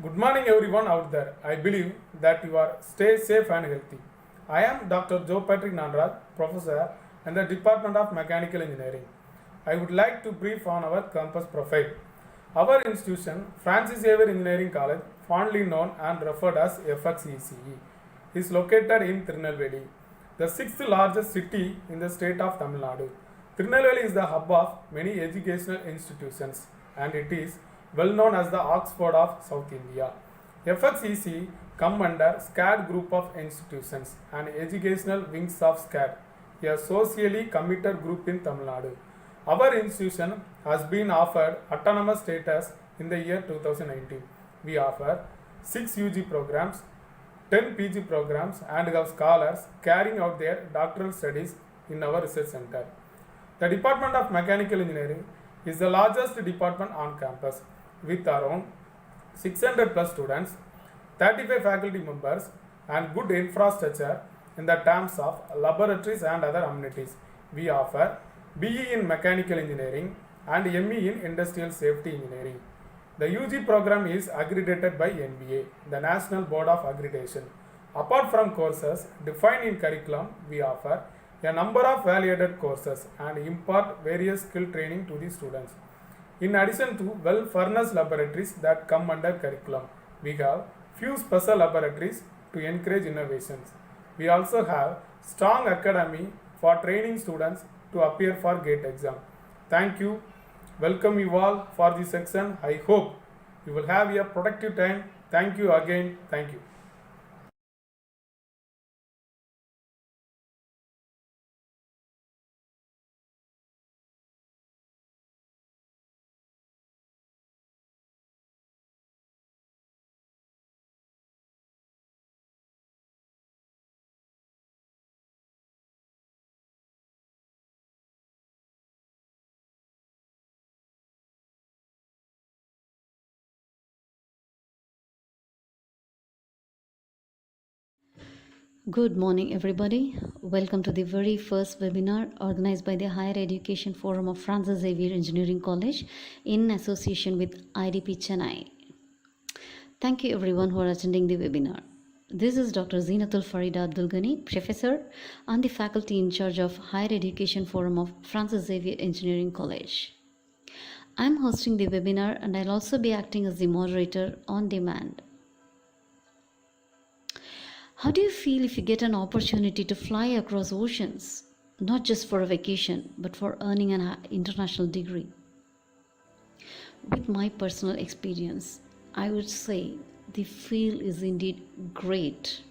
Good morning everyone out there. I believe that you are stay safe and healthy. I am Dr. Joe Patrick Nanraj, Professor in the Department of Mechanical Engineering. I would like to brief on our campus profile. Our institution, Francis Xavier Engineering College, fondly known and referred as FXECE, is located in Tirunelveli, the sixth largest city in the state of Tamil Nadu. Tirunelveli is the hub of many educational institutions and it is well known as the Oxford of South India. FXEC come under SCAD group of institutions and educational wings of SCAD, a socially committed group in Tamil Nadu. Our institution has been offered autonomous status in the year 2019. We offer 6 UG programs, 10 PG programs and have scholars carrying out their doctoral studies in our research center. The Department of Mechanical Engineering is the largest department on campus with around 600 plus students, 35 faculty members and good infrastructure in the terms of laboratories and other amenities. We offer BE in Mechanical Engineering and ME in Industrial Safety Engineering. The UG program is accredited by NBA, the National Board of Accreditation. Apart from courses defined in curriculum, we offer a number of value-added courses and impart various skill training to the students. In addition to well-furnished laboratories that come under curriculum, we have few special laboratories to encourage innovations. We also have strong academy for training students to appear for GATE exam. Thank you. Welcome you all for this section. I hope you will have a productive time. Thank you again. Thank you. Good morning, everybody. Welcome to the very first webinar organized by the Higher Education Forum of Francis Xavier Engineering College in association with IDP Chennai. Thank you, everyone who are attending the webinar. This is Dr. Zeenatul Farida Abdulghani, Professor and the Faculty in charge of Higher Education Forum of Francis Xavier Engineering College. I'm hosting the webinar and I'll also be acting as the moderator on demand. How do you feel if you get an opportunity to fly across oceans, not just for a vacation, but for earning an international degree? With my personal experience, I would say the feel is indeed great.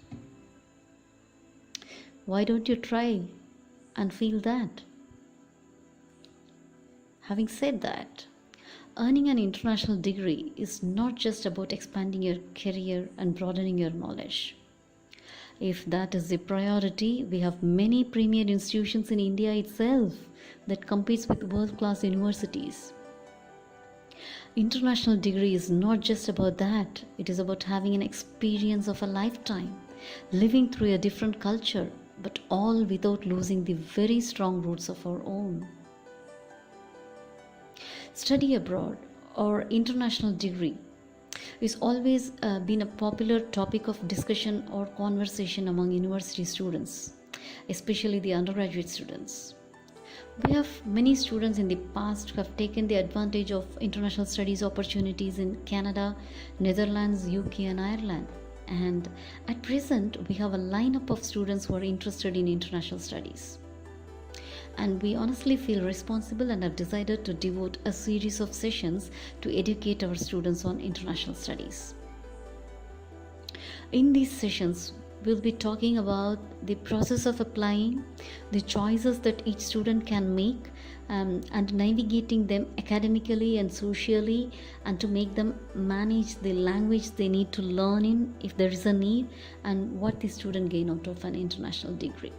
Why don't you try and feel that? Having said that, earning an international degree is not just about expanding your career and broadening your knowledge. If that is the priority, we have many premier institutions in India itself that competes with world-class universities. International degree is not just about that. It is about having an experience of a lifetime, living through a different culture, but all without losing the very strong roots of our own. Study abroad or international degree is always been a popular topic of discussion or conversation among university students, especially the undergraduate students. We have many students in the past who have taken the advantage of international studies opportunities in Canada, Netherlands, UK and Ireland. And at present, we have a lineup of students who are interested in international studies. And we honestly feel responsible and have decided to devote a series of sessions to educate our students on international studies. In these sessions, we'll be talking about the process of applying, the choices that each student can make, and navigating them academically and socially, and to make them manage the language they need to learn in if there is a need, and what the student gain out of an international degree.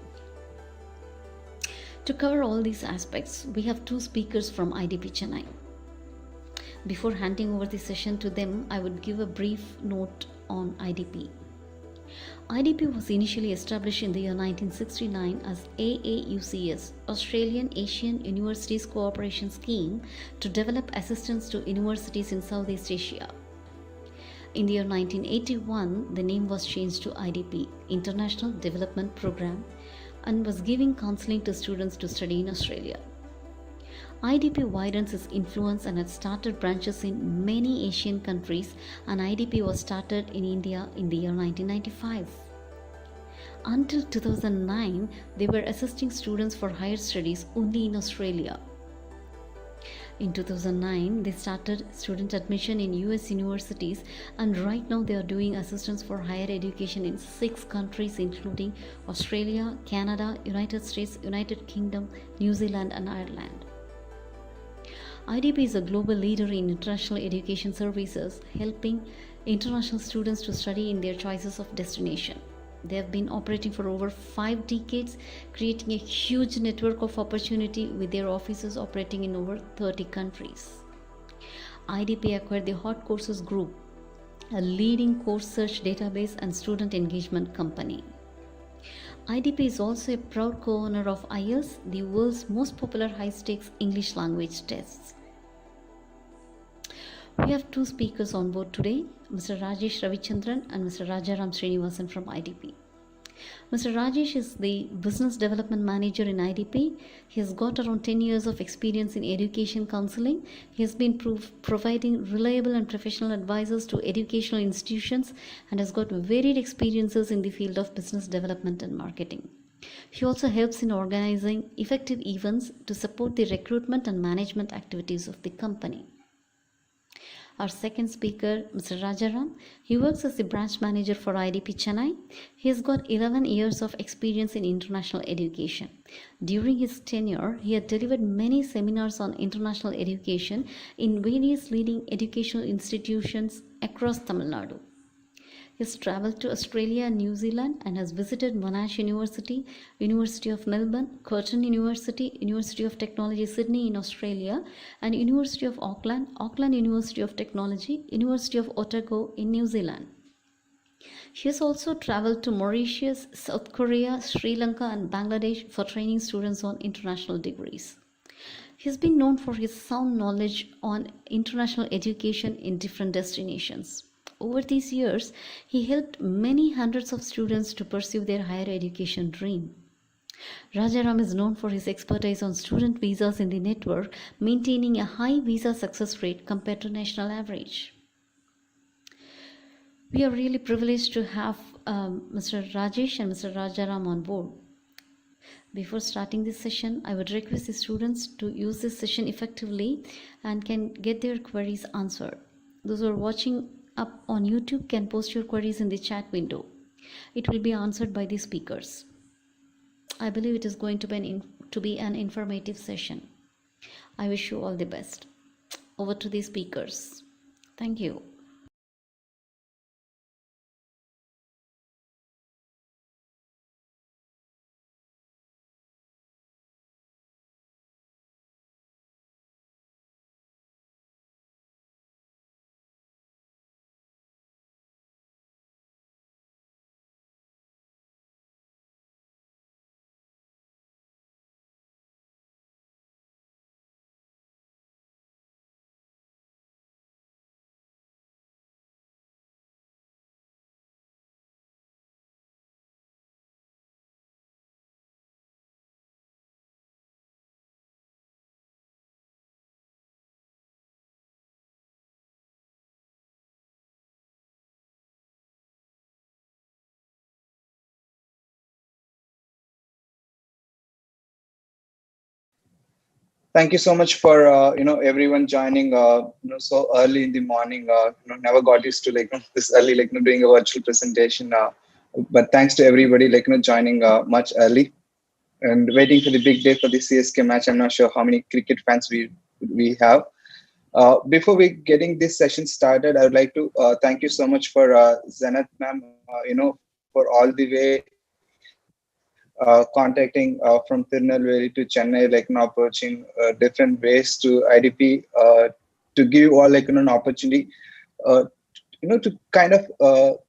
To cover all these aspects, we have two speakers from IDP Chennai. Before handing over the session to them, I would give a brief note on IDP. IDP was initially established in the year 1969 as AAUCS, Australian Asian Universities Cooperation Scheme, to develop assistance to universities in Southeast Asia. In the year 1981, the name was changed to IDP, International Development Program, and was giving counseling to students to study in Australia. IDP widens its influence and has started branches in many Asian countries, and IDP was started in India in the year 1995. Until 2009, they were assisting students for higher studies only in Australia. In 2009, they started student admission in US universities, and right now they are doing assistance for higher education in 6 countries including Australia, Canada, United States, United Kingdom, New Zealand and Ireland. IDP is a global leader in international education services, helping international students to study in their choices of destination. They have been operating for over 5 decades, creating a huge network of opportunity with their offices operating in over 30 countries. IDP acquired the Hot Courses Group, a leading course search database and student engagement company. IDP is also a proud co-owner of IELTS, the world's most popular high-stakes English language tests. We have 2 speakers on board today, Mr. Rajesh Ravichandran and Mr. Rajaram Srinivasan from IDP. Mr. Rajesh is the Business Development Manager in IDP. He has got around 10 years of experience in education counseling. He has been providing reliable and professional advices to educational institutions and has got varied experiences in the field of business development and marketing. He also helps in organizing effective events to support the recruitment and management activities of the company. Our second speaker, Mr. Rajaram, he works as the branch manager for IDP Chennai. He has got 11 years of experience in international education. During his tenure, he had delivered many seminars on international education in various leading educational institutions across Tamil Nadu. He has travelled to Australia and New Zealand and has visited Monash University, University of Melbourne, Curtin University, University of Technology Sydney in Australia, and University of Auckland, Auckland University of Technology, University of Otago in New Zealand. He has also travelled to Mauritius, South Korea, Sri Lanka, and Bangladesh for training students on international degrees. He has been known for his sound knowledge on international education in different destinations. Over these years, he helped many hundreds of students to pursue their higher education dream. Rajaram is known for his expertise on student visas in the network, maintaining a high visa success rate compared to national average. We are really privileged to have Mr. Rajesh and Mr. Rajaram on board. Before starting this session, I would request the students to use this session effectively and can get their queries answered. Those who are watching up on YouTube can post your queries in the chat window. It will be answered by the speakers. I believe it is going to be an informative session. I wish you all the best. Over to the speakers. Thank you. Thank you so much for everyone joining so early in the morning. Never got used to this early doing a virtual presentation. But thanks to everybody joining much early and waiting for the big day for the CSK match. I'm not sure how many cricket fans we have. Before we getting this session started, I would like to thank you so much for Zenith ma'am. For all the way contacting from Tirunelveli to Chennai, approaching different ways to IDP to give all an opportunity, to kind of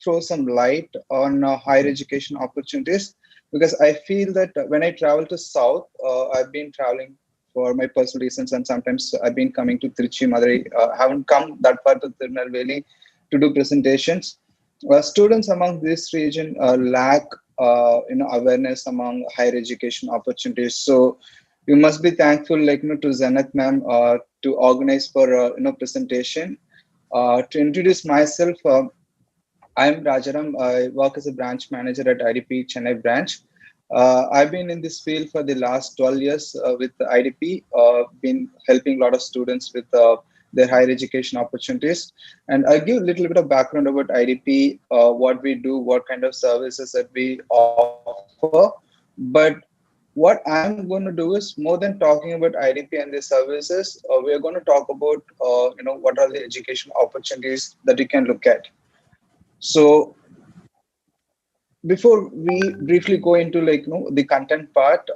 throw some light on higher education opportunities. Because I feel that when I travel to South, I've been traveling for my personal reasons, and sometimes I've been coming to Trichy, Madurai. Haven't come that far to Tirunelveli to do presentations. Students among this region lack awareness among higher education opportunities. So you must be thankful to Zenith ma'am to organize for presentation. To introduce myself, I'm Rajaram. I work as a branch manager at IDP Chennai branch. I've been in this field for the last 12 years with IDP, been helping a lot of students with their higher education opportunities. And I'll give a little bit of background about IDP, what we do, what kind of services that we offer. But what I'm going to do is more than talking about IDP and the services, we are going to talk about, what are the education opportunities that you can look at. So before we briefly go into the content part,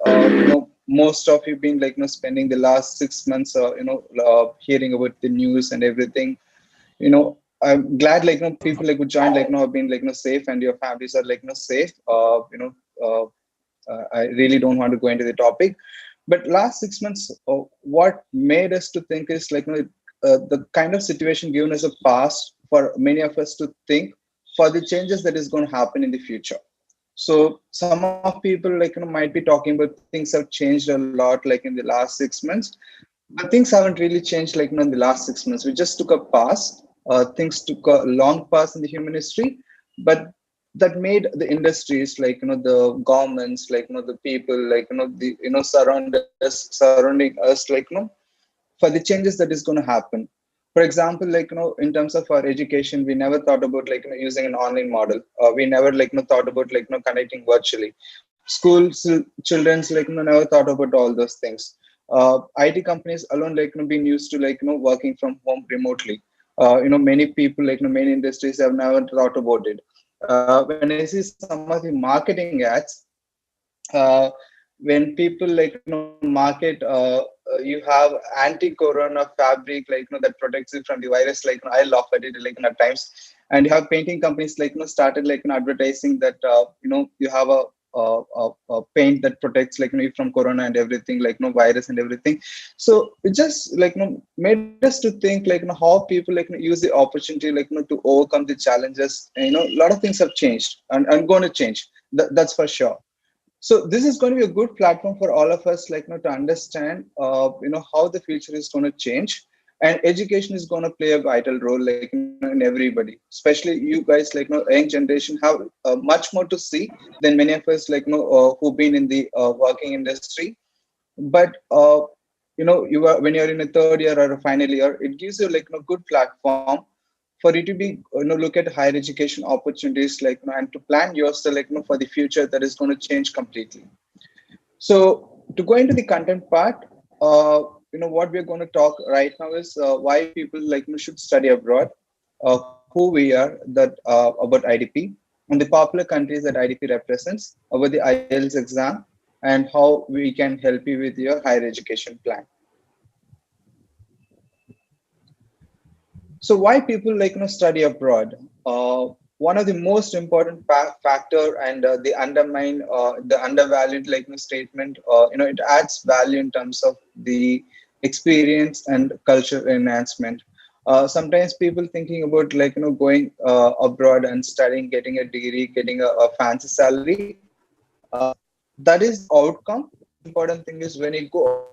most of you been spending the last 6 months hearing about the news and everything. I'm glad people who joined have been safe, and your families are safe. I really don't want to go into the topic, but last 6 months, what made us to think is the kind of situation given us a past for many of us to think for the changes that is going to happen in the future. So some of people might be talking about things have changed a lot in the last 6 months, but things haven't really changed in the last 6 months. We just took a pass. Things took a long pass in the human history, but that made the industries the governments the people the surrounding us for the changes that is going to happen. For example, in terms of our education, we never thought about using an online model. We never thought about connecting virtually. Schools, children's never thought about all those things. IT companies alone been used to working from home remotely. Many people many industries have never thought about it. When I see some of the marketing ads, uh, when people market, you have anti-corona fabric that protects you from the virus. I laugh at it at times. And you have painting companies started advertising that you have a paint that protects you from corona and everything, virus and everything. So it just made us to think how people use the opportunity to overcome the challenges. A lot of things have changed and going to change. That's for sure. So this is going to be a good platform for all of us to understand how the future is going to change, and education is going to play a vital role in everybody, especially you guys young generation have much more to see than many of us who've been in the working industry. But you are, when you're in a third year or a final year, it gives you a good platform for you to be look at higher education opportunities and to plan yourself for the future that is going to change completely. So to go into the content part, what we're going to talk right now is why people should study abroad, who we are, that about IDP, and the popular countries that IDP represents, about the IELTS exam, and how we can help you with your higher education plan. So why people study abroad? One of the most important factor, and the undermine the undervalued statement. It adds value in terms of the experience and culture enhancement. Sometimes people thinking about going abroad and studying, getting a degree, getting a fancy salary. That is the outcome. Important thing is when you go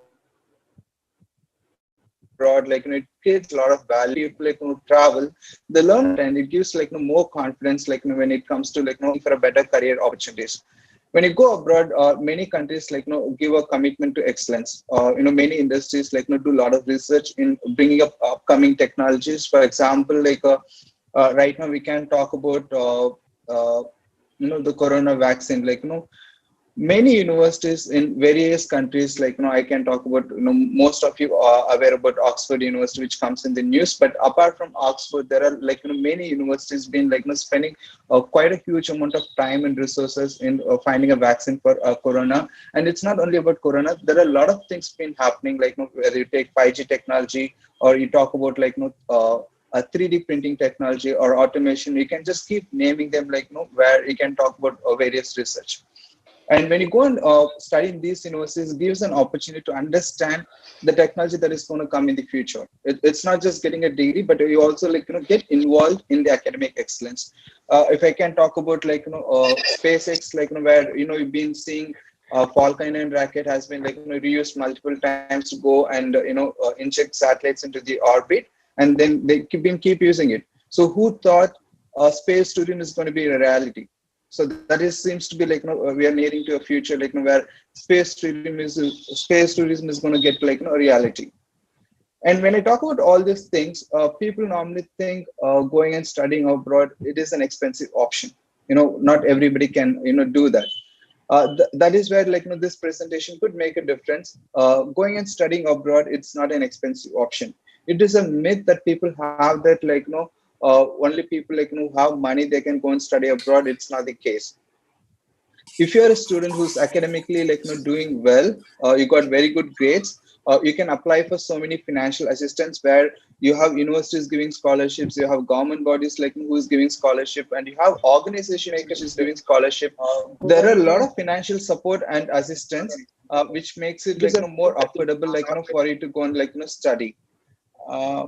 abroad, it creates a lot of value. People who travel, they learn a lot, and it gives more confidence when it comes to for a better career opportunities. When you go abroad, many countries give a commitment to excellence. Many industries do a lot of research in bringing up upcoming technologies. For example, right now we can talk about the corona vaccine. Many universities in various countries, I can talk about, most of you are aware about Oxford University, which comes in the news. But apart from Oxford, there are many universities been spending quite a huge amount of time and resources in finding a vaccine for corona. And it's not only about corona. There are a lot of things been happening, whether you take 5G technology, or you talk about a 3D printing technology or automation. You can just keep naming them where you can talk about various research. And when you go and study in these universities, it gives an opportunity to understand the technology that is going to come in the future. It's not just getting a degree, but you also get involved in the academic excellence. If I can talk about SpaceX, where you've been seeing Falcon and Rocket has been reused multiple times to go and inject satellites into the orbit, and then they keep using it. So who thought space tourism is going to be a reality? So that is seems to be we are nearing to a future where space tourism is going to get a reality. And when I talk about all these things, people normally think going and studying abroad, it is an expensive option. Not everybody can do that. That is where this presentation could make a difference. Going and studying abroad, it's not an expensive option. It is a myth that people have that only people who have money, they can go and study abroad. It's not the case. If you're a student who's academically doing well, you got very good grades, you can apply for so many financial assistance where you have universities giving scholarships, you have government bodies who is giving scholarship, and you have organizations which is giving scholarship. There are a lot of financial support and assistance, which makes it more affordable for you to go and study. uh,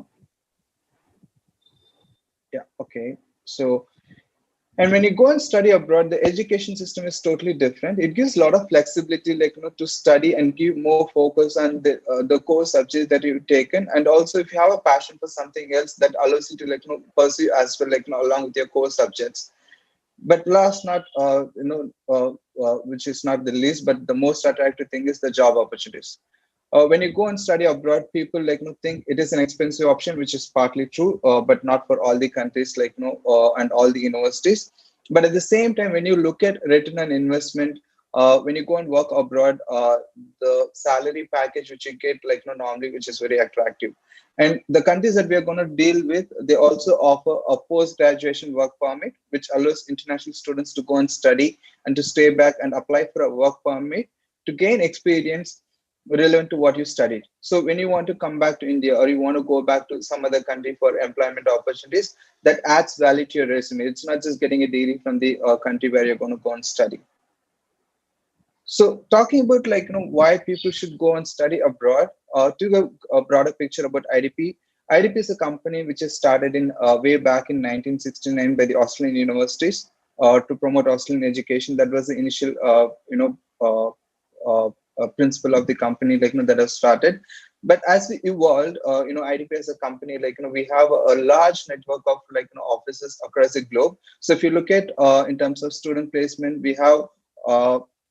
yeah, okay. So, and when you go and study abroad, the education system is totally different. It gives a lot of flexibility, to study and give more focus on the core subjects that you've taken. And also, if you have a passion for something else, that allows you to pursue as well, along with your core subjects. But last, not which is not the least, but the most attractive thing is the job opportunities. When you go and study abroad, people think it is an expensive option, which is partly true, but not for all the countries and all the universities. But at the same time, when you look at return on investment, when you go and work abroad, the salary package which you get normally, which is very attractive. And the countries that we are going to deal with, they also offer a post-graduation work permit, which allows international students to go and study and to stay back and apply for a work permit to gain experience relevant to what you studied. So when you want to come back to India or you want to go back to some other country for employment opportunities, that adds value to your resume. It's not just getting a degree from the country where you're going to go and study. So talking about why people should go and study abroad, to the broader picture about IDP. IDP is a company which is started in way back in 1969 by the Australian universities to promote Australian education. That was the initial principle of the company that has started. But as we evolved, IDP as a company, we have a large network of offices across the globe. So if you look at in terms of student placement, we have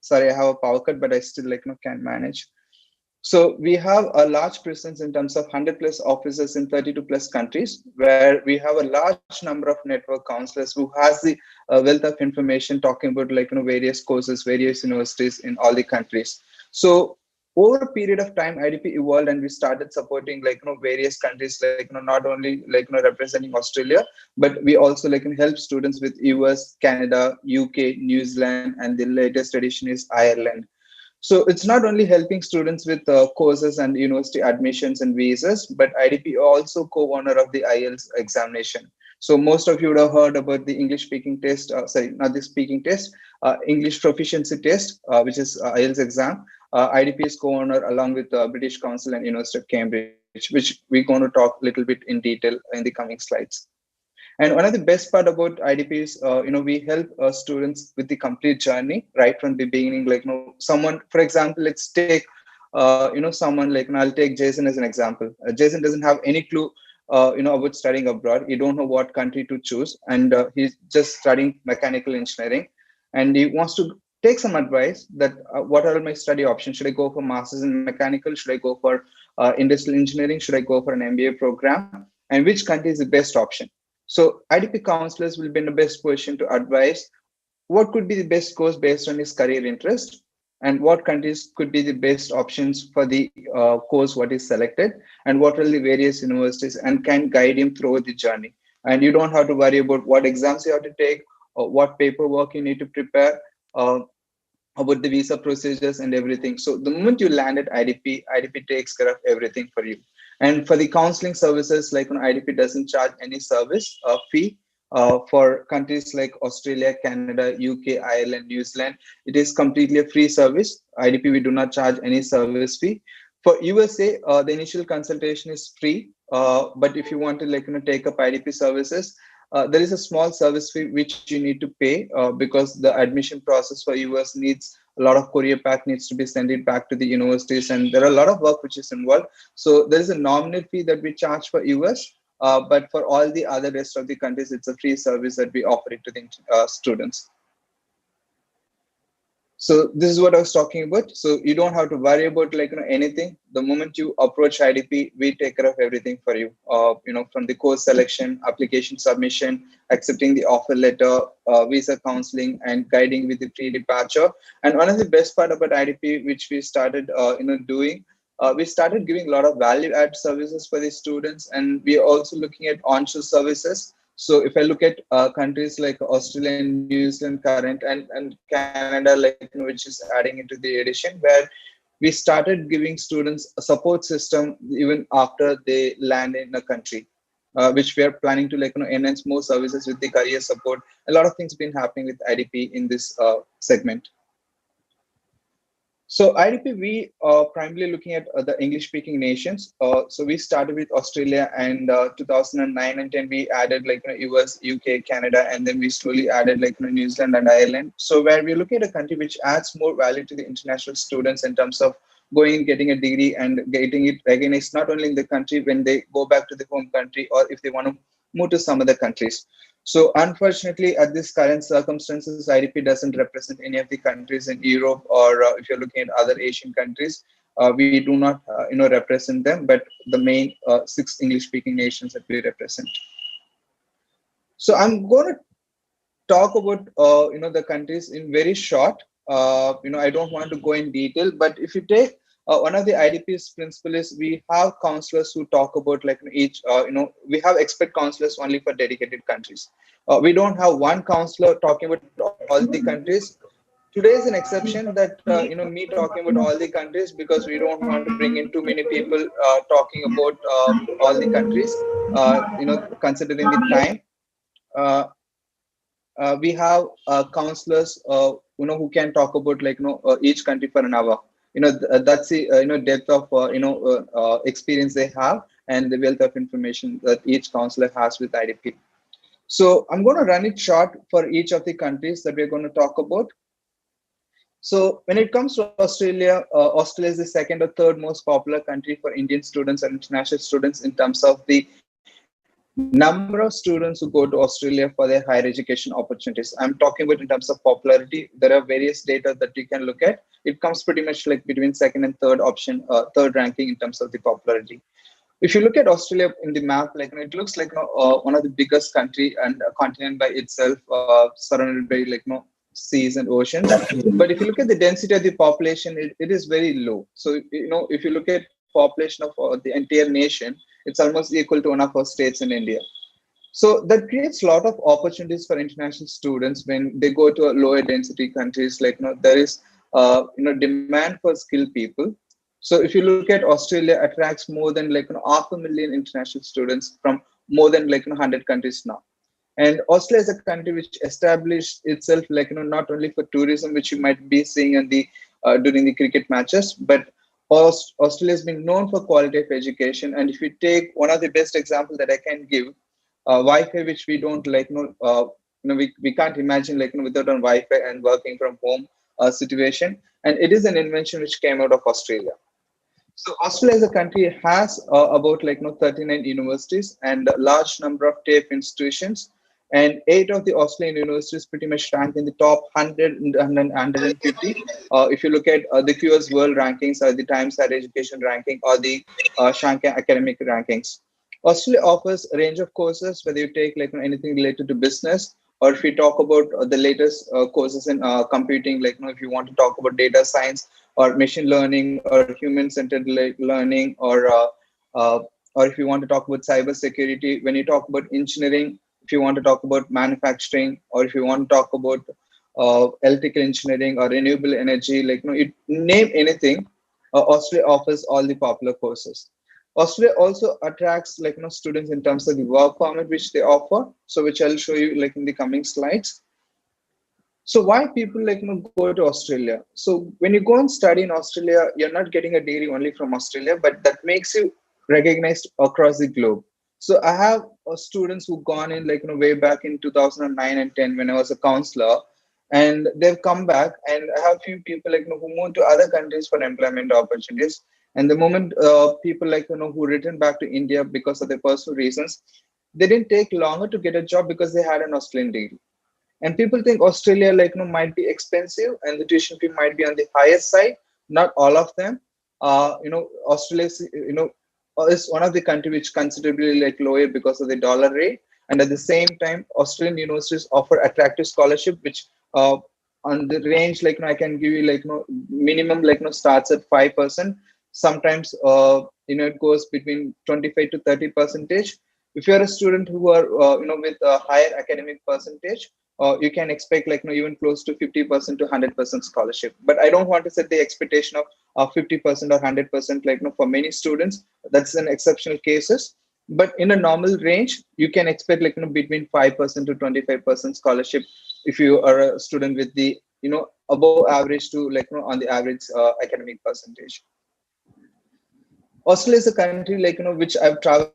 sorry, I have a power cut, but I still can manage. So we have a large presence in terms of 100 plus offices in 32 plus countries, where we have a large number of network counselors who has the wealth of information talking about various courses, various universities in all the countries. So over a period of time, IDP evolved and we started supporting various countries, not only representing Australia, but we also help students with US, Canada, UK, New Zealand, and the latest edition is Ireland. So it's not only helping students with courses and university admissions and visas, but IDP also co-owner of the IELTS examination. So most of you would have heard about the English speaking test, sorry, not the speaking test, English proficiency test, which is IELTS exam. IDP is co-owner along with British Council and University of Cambridge, which we're going to talk a little bit in detail in the coming slides. And one of the best part about IDP is, we help students with the complete journey right from the beginning. Someone, for example, let's take, someone I'll take Jason as an example. Jason doesn't have any clue, about studying abroad. He don't know what country to choose, and he's just studying mechanical engineering, and he wants to take some advice that what are my study options? Should I go for masters in mechanical? Should I go for industrial engineering? Should I go for an MBA program? And which country is the best option? So IDP counselors will be in the best position to advise what could be the best course based on his career interest, and what countries could be the best options for the course what is selected, and what are the various universities, and can guide him through the journey. And you don't have to worry about what exams you have to take or what paperwork you need to prepare, about the visa procedures and everything. So the moment you land at IDP takes care of everything for you. And for the counseling services, IDP doesn't charge any service fee. For countries like Australia, Canada, UK, Ireland, New Zealand, it is completely a free service. IDP, we do not charge any service fee. For USA, the initial consultation is free. But if you want to take up IDP services, there is a small service fee which you need to pay because the admission process for US needs a lot of courier pack needs to be sent it back to the universities, and there are a lot of work which is involved. So there is a nominal fee that we charge for US, but for all the other rest of the countries, it's a free service that we offer it to the students. So this is what I was talking about. So you don't have to worry about anything. The moment you approach IDP, we take care of everything for you. From the course selection, application submission, accepting the offer letter, visa counseling, and guiding with the pre-departure. And one of the best part about IDP, which we started doing, we started giving a lot of value-add services for the students, and we are also looking at onshore services. So if I look at countries like Australia and New Zealand current and Canada, which is adding into the edition, where we started giving students a support system even after they land in a country, which we are planning to enhance more services with the career support. A lot of things have been happening with IDP in this segment. So IDP, we are primarily looking at the English-speaking nations. So we started with Australia, and 2009 and 10 we added US, UK, Canada, and then we slowly added New Zealand and Ireland. So where we're looking at a country which adds more value to the international students in terms of going and getting a degree and getting it recognized not only in the country when they go back to the home country, or if they want to move to some other countries. So unfortunately, at this current circumstances, IDP doesn't represent any of the countries in Europe, or if you're looking at other Asian countries, we do not, represent them, but the main 6 English-speaking nations that we represent. So I'm going to talk about, the countries in very short. I don't want to go in detail, but if you take one of the IDP's principle is we have counselors who talk about each, we have expert counselors only for dedicated countries. We don't have one counselor talking about all the countries. Today is an exception that, me talking about all the countries, because we don't want to bring in too many people talking about all the countries, considering the time. Uh, we have counselors who can talk about each country for an hour. That's the depth of experience they have, and the wealth of information that each counselor has with IDP. So I'm going to run it short for each of the countries that we're going to talk about. So when it comes to Australia, Australia is the second or third most popular country for Indian students and international students in terms of the number of students who go to Australia for their higher education opportunities. I'm talking about in terms of popularity. There are various data that you can look at. It comes pretty much between second and third option, third ranking in terms of the popularity. If you look at Australia in the map, it looks like one of the biggest country and a continent by itself, surrounded by seas and oceans. But if you look at the density of the population, it is very low. So if you look at population of the entire nation, it's almost equal to one of our states in India. So that creates a lot of opportunities for international students when they go to a lower density countries. There is demand for skilled people. So if you look at Australia, attracts more than 500,000 international students from more than 100 countries now. And Australia is a country which established itself not only for tourism, which you might be seeing in the during the cricket matches, but Australia has been known for quality of education. And if you take one of the best examples that I can give, Wi-Fi, which we don't we can't imagine without a Wi-Fi and working from home situation. And it is an invention which came out of Australia. So Australia as a country has about 39 universities and a large number of TAFE institutions, and 8 of the Australian universities pretty much rank in the top 100 and 150. If you look at the QS World Rankings, or the Times Higher Education Ranking, or the Shanghai Academic Rankings. Australia offers a range of courses, whether you take anything related to business, or if we talk about the latest courses in computing, if you want to talk about data science or machine learning or human-centered learning, or if you want to talk about cyber security, when you talk about engineering, if you want to talk about manufacturing, or if you want to talk about electrical engineering or renewable energy, name anything, Australia offers all the popular courses. Australia also attracts students in terms of the work permit which they offer. So which I'll show you in the coming slides. So why people go to Australia? So when you go and study in Australia, you're not getting a degree only from Australia, but that makes you recognized across the globe. So I have students who gone in way back in 2009 and 10 when I was a counselor, and they've come back. And I have few people who moved to other countries for employment opportunities. And the moment people who returned back to India because of their personal reasons, they didn't take longer to get a job because they had an Australian degree. And people think Australia might be expensive and the tuition fee might be on the higher side. Not all of them. Australia is is one of the country which considerably lower because of the dollar rate. And at the same time, Australian universities offer attractive scholarship which on the range I can give you minimum starts at 5%. Sometimes it goes between 25 to 30%. If you're a student who are with a higher academic percentage, you can expect even close to 50% to 100% scholarship. But I don't want to set the expectation of 50% or 100% for many students. That's an exceptional cases. But in a normal range, you can expect between 5% to 25% scholarship if you are a student with the above average to on the average academic percentage. Australia is a country which I've traveled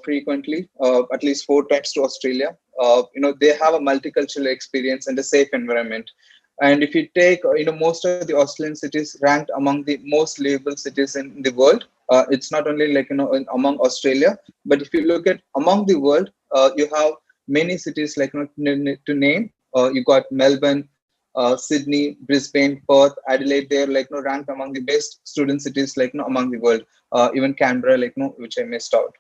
frequently, at least 4 times to Australia. They have a multicultural experience and a safe environment. And if you take most of the Australian cities ranked among the most livable cities in the world, it's not only among Australia, but if you look at among the world, you have many cities to name. You got Melbourne, Sydney, Brisbane, Perth, Adelaide. They're ranked among the best student cities among the world. Even Canberra, which I missed out.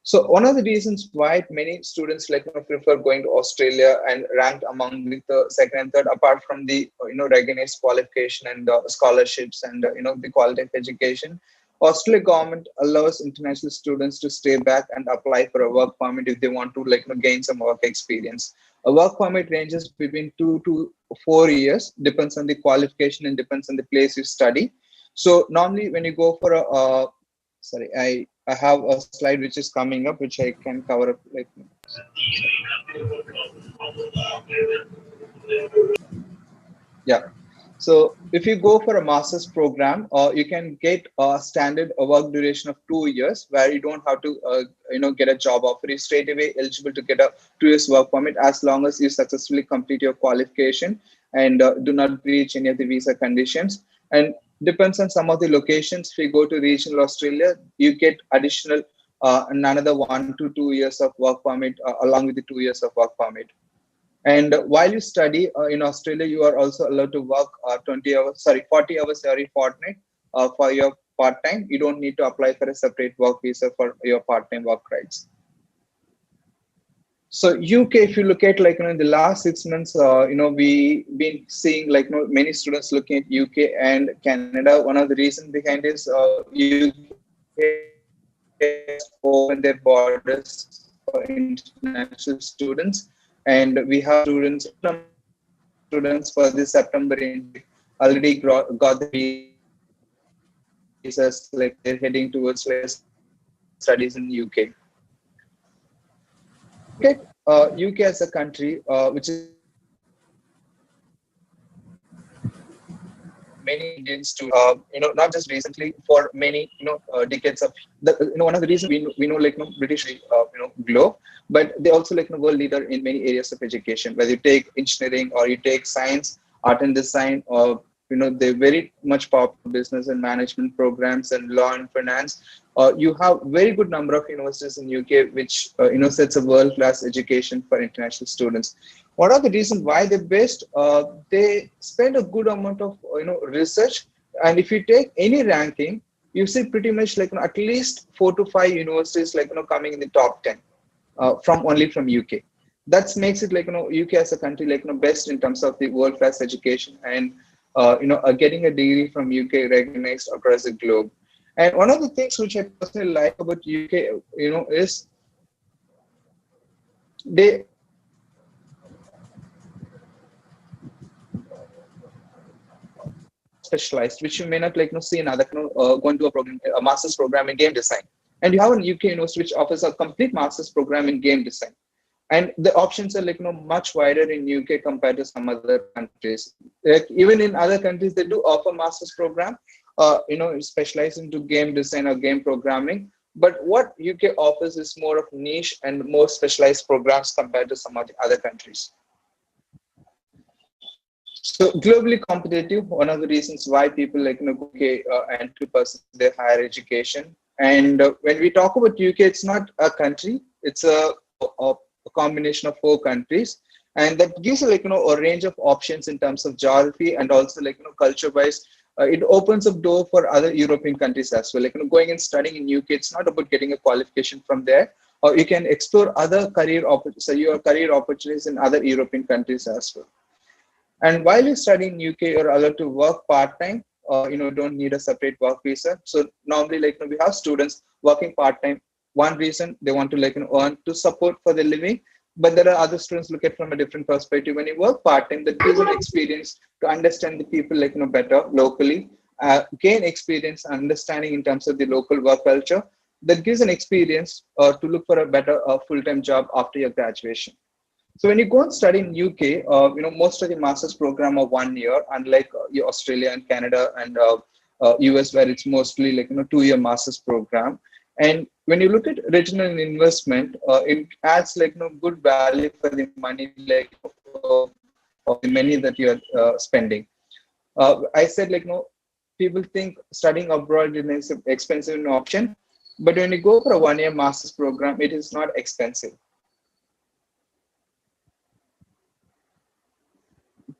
So one of the reasons why many students prefer going to Australia and ranked among the second and third, apart from the recognized qualification and scholarships and the quality of education, Australia government allows international students to stay back and apply for a work permit if they want to gain some work experience. A work permit ranges between 2 to 4 years, depends on the qualification and depends on the place you study. So normally when you go for a sorry, I have a slide which is coming up which I can cover up yeah. So if you go for a master's program, you can get a standard work duration of 2 years, where you don't have to get a job offer. You straight away eligible to get a 2 years work permit as long as you successfully complete your qualification and do not breach any of the visa conditions. And depends on some of the locations. If you go to regional Australia, you get additional another 1 to 2 years of work permit along with the 2 years of work permit. And while you study in Australia, you are also allowed to work 40 hours every fortnight for your part time. You don't need to apply for a separate work visa for your part time work rights. So UK, if you look at in the last 6 months, we been seeing many students looking at UK and Canada. One of the reasons behind is UK has opened their borders for international students, and we have students, a number of students for this September intake already got the visas, they're heading towards studies in UK. If you look at UK as a country, which is many Indian students, not just recently, for many, decades of, one of the reasons we know, British, globe, but they also world leader in many areas of education. Whether you take engineering or you take science, art and design, or they're very much popular business and management programs and law and finance. You have very good number of universities in UK, which sets a world-class education for international students. What are the reasons why they're best? They spend a good amount of research, and if you take any ranking, you see pretty much at least 4 to 5 universities coming in the top 10 from only from UK. That makes it UK as a country best in terms of the world class education and getting a degree from UK recognized across the globe. And one of the things which I personally like about UK, is they specialized, which you may not see in other going to a program, a master's program in game design. And you have a UK university which offers a complete master's program in game design. And the options are much wider in UK compared to some other countries. Like even in other countries, they do offer master's program, specialized into game design or game programming. But what UK offers is more of niche and more specialized programs compared to some of the other countries. So globally competitive, one of the reasons why people go UK and to pursue their higher education. And when we talk about UK, it's not a country; it's a combination of 4 countries, and that gives a range of options in terms of geography and also culture-wise. It opens up door for other European countries as well. Going and studying in UK, it's not about getting a qualification from there, or you can explore other career opportunities, your career opportunities in other European countries as well. And while you study in UK, you're allowed to work part-time. Don't need a separate work visa. So normally, we have students working part-time. One reason they want to earn to support for their living, but there are other students look at from a different perspective. When you work part-time, that gives an experience to understand the people better locally, gain experience, understanding in terms of the local work culture. That gives an experience to look for a better full-time job after your graduation. So when you go and study in UK, most of the master's program are 1 year, unlike Australia and Canada and US, where it's mostly 2-year master's program. And when you look at return on investment, it adds good value for the money of the money that you're spending. I said people think studying abroad is an expensive option, but when you go for a 1-year master's program, it is not expensive.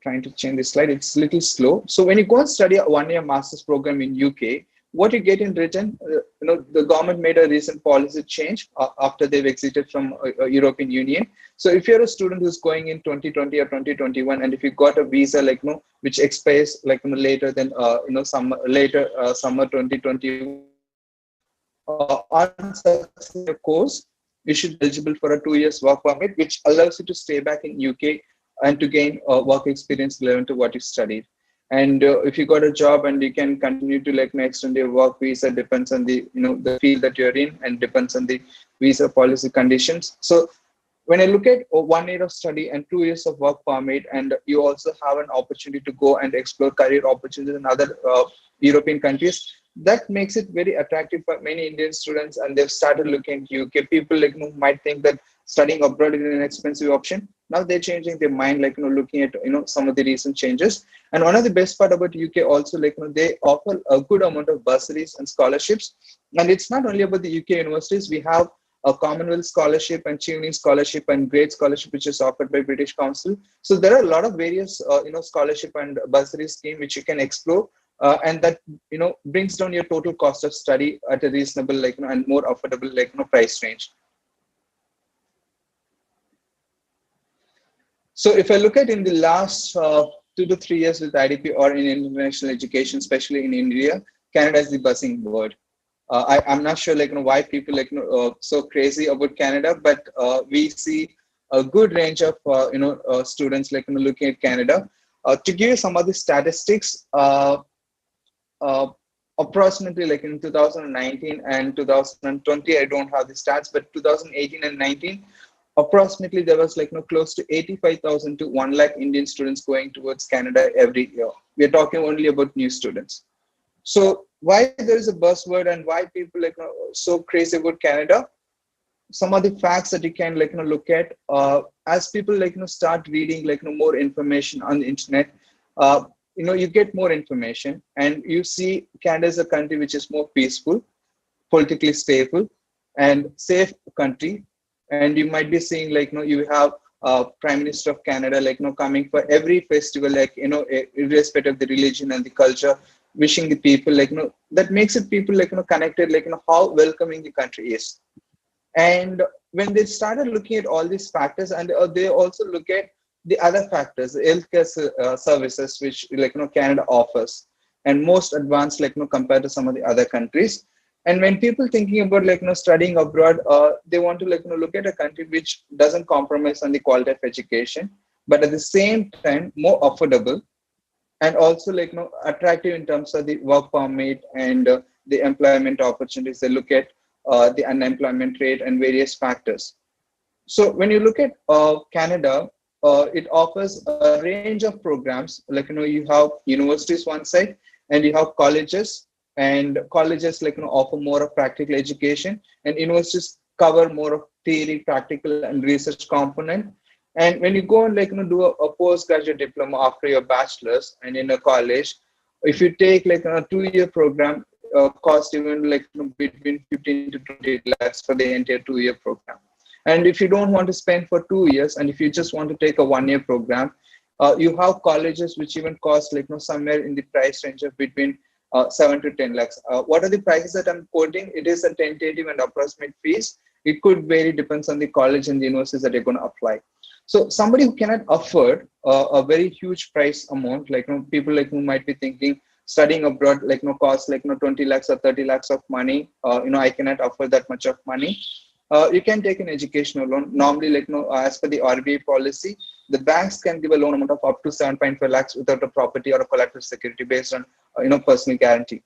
Trying to change this slide, it's a little slow. So when you go and study a 1-year master's program in UK, what you get in return, the government made a recent policy change after they've exited from European Union. So if you're a student who's going in 2020 or 2021, and if you got a visa which expires later than summer 2020, on successful course, you should be eligible for a 2 years work permit, which allows you to stay back in UK and to gain work experience relevant to what you studied. And if you got a job and you can continue to extend your work visa, depends on the the field that you're in and depends on the visa policy conditions. So when I look at 1 year of study and 2 years of work permit, and you also have an opportunity to go and explore career opportunities in other European countries, that makes it very attractive for many Indian students, and they've started looking at UK. People might think that studying abroad is an expensive option. Now they're changing their mind, looking at some of the recent changes. And one of the best part about UK also, they offer a good amount of bursaries and scholarships. And it's not only about the UK universities. We have a Commonwealth scholarship and Chevening scholarship and Grade scholarship, which is offered by British Council. So there are a lot of various scholarship and bursary scheme which you can explore. And that brings down your total cost of study at a reasonable and more affordable price range. So if I look at in the last 2 to 3 years with IDP or in international education, especially in India, Canada is the buzzing word. I'm not sure why people so crazy about Canada, but we see a good range of students looking at Canada. To give you some of the statistics, approximately in 2019 and 2020, I don't have the stats, but 2018 and 19, approximately there was close to 85,000 to 1 lakh Indian students going towards Canada every year. We're talking only about new students. So why there is a buzzword and why people so crazy about Canada? Some of the facts that you can look at as people start reading more information on the internet. You get more information, and you see Canada is a country which is more peaceful, politically stable, and safe country. And you might be seeing you have Prime Minister of Canada coming for every festival, irrespective of the religion and the culture, wishing the people that makes it people connected, how welcoming the country is. And when they started looking at all these factors, and they also look at the other factors, the healthcare services which Canada offers, and most advanced compared to some of the other countries. And when people thinking about studying abroad, they want to look at a country which doesn't compromise on the quality of education, but at the same time more affordable, and also attractive in terms of the work permit and the employment opportunities. They look at the unemployment rate and various factors. So when you look at Canada, it offers a range of programs. You have universities one side, and you have colleges, and colleges offer more of practical education, and universities cover more of theory, practical, and research component. And when you go and do a postgraduate diploma after your bachelor's and in a college, if you take a 2-year program, cost even between 15 to 20 lakhs for the entire 2-year program. And if you don't want to spend for 2 years, and if you just want to take a 1-year program, you have colleges which even cost somewhere in the price range of between 7 to 10 lakhs. What are the prices that I'm quoting? It is a tentative and approximate fees. It could vary, depends on the college and the universities that you're going to apply. So somebody who cannot afford a very huge price amount, people who might be thinking studying abroad, costs 20 lakhs or 30 lakhs of money. I cannot afford that much of money. You can take an educational loan. Normally, as per the RBI policy, the banks can give a loan amount of up to 7.5 lakhs without a property or a collateral security based on, personal guarantee.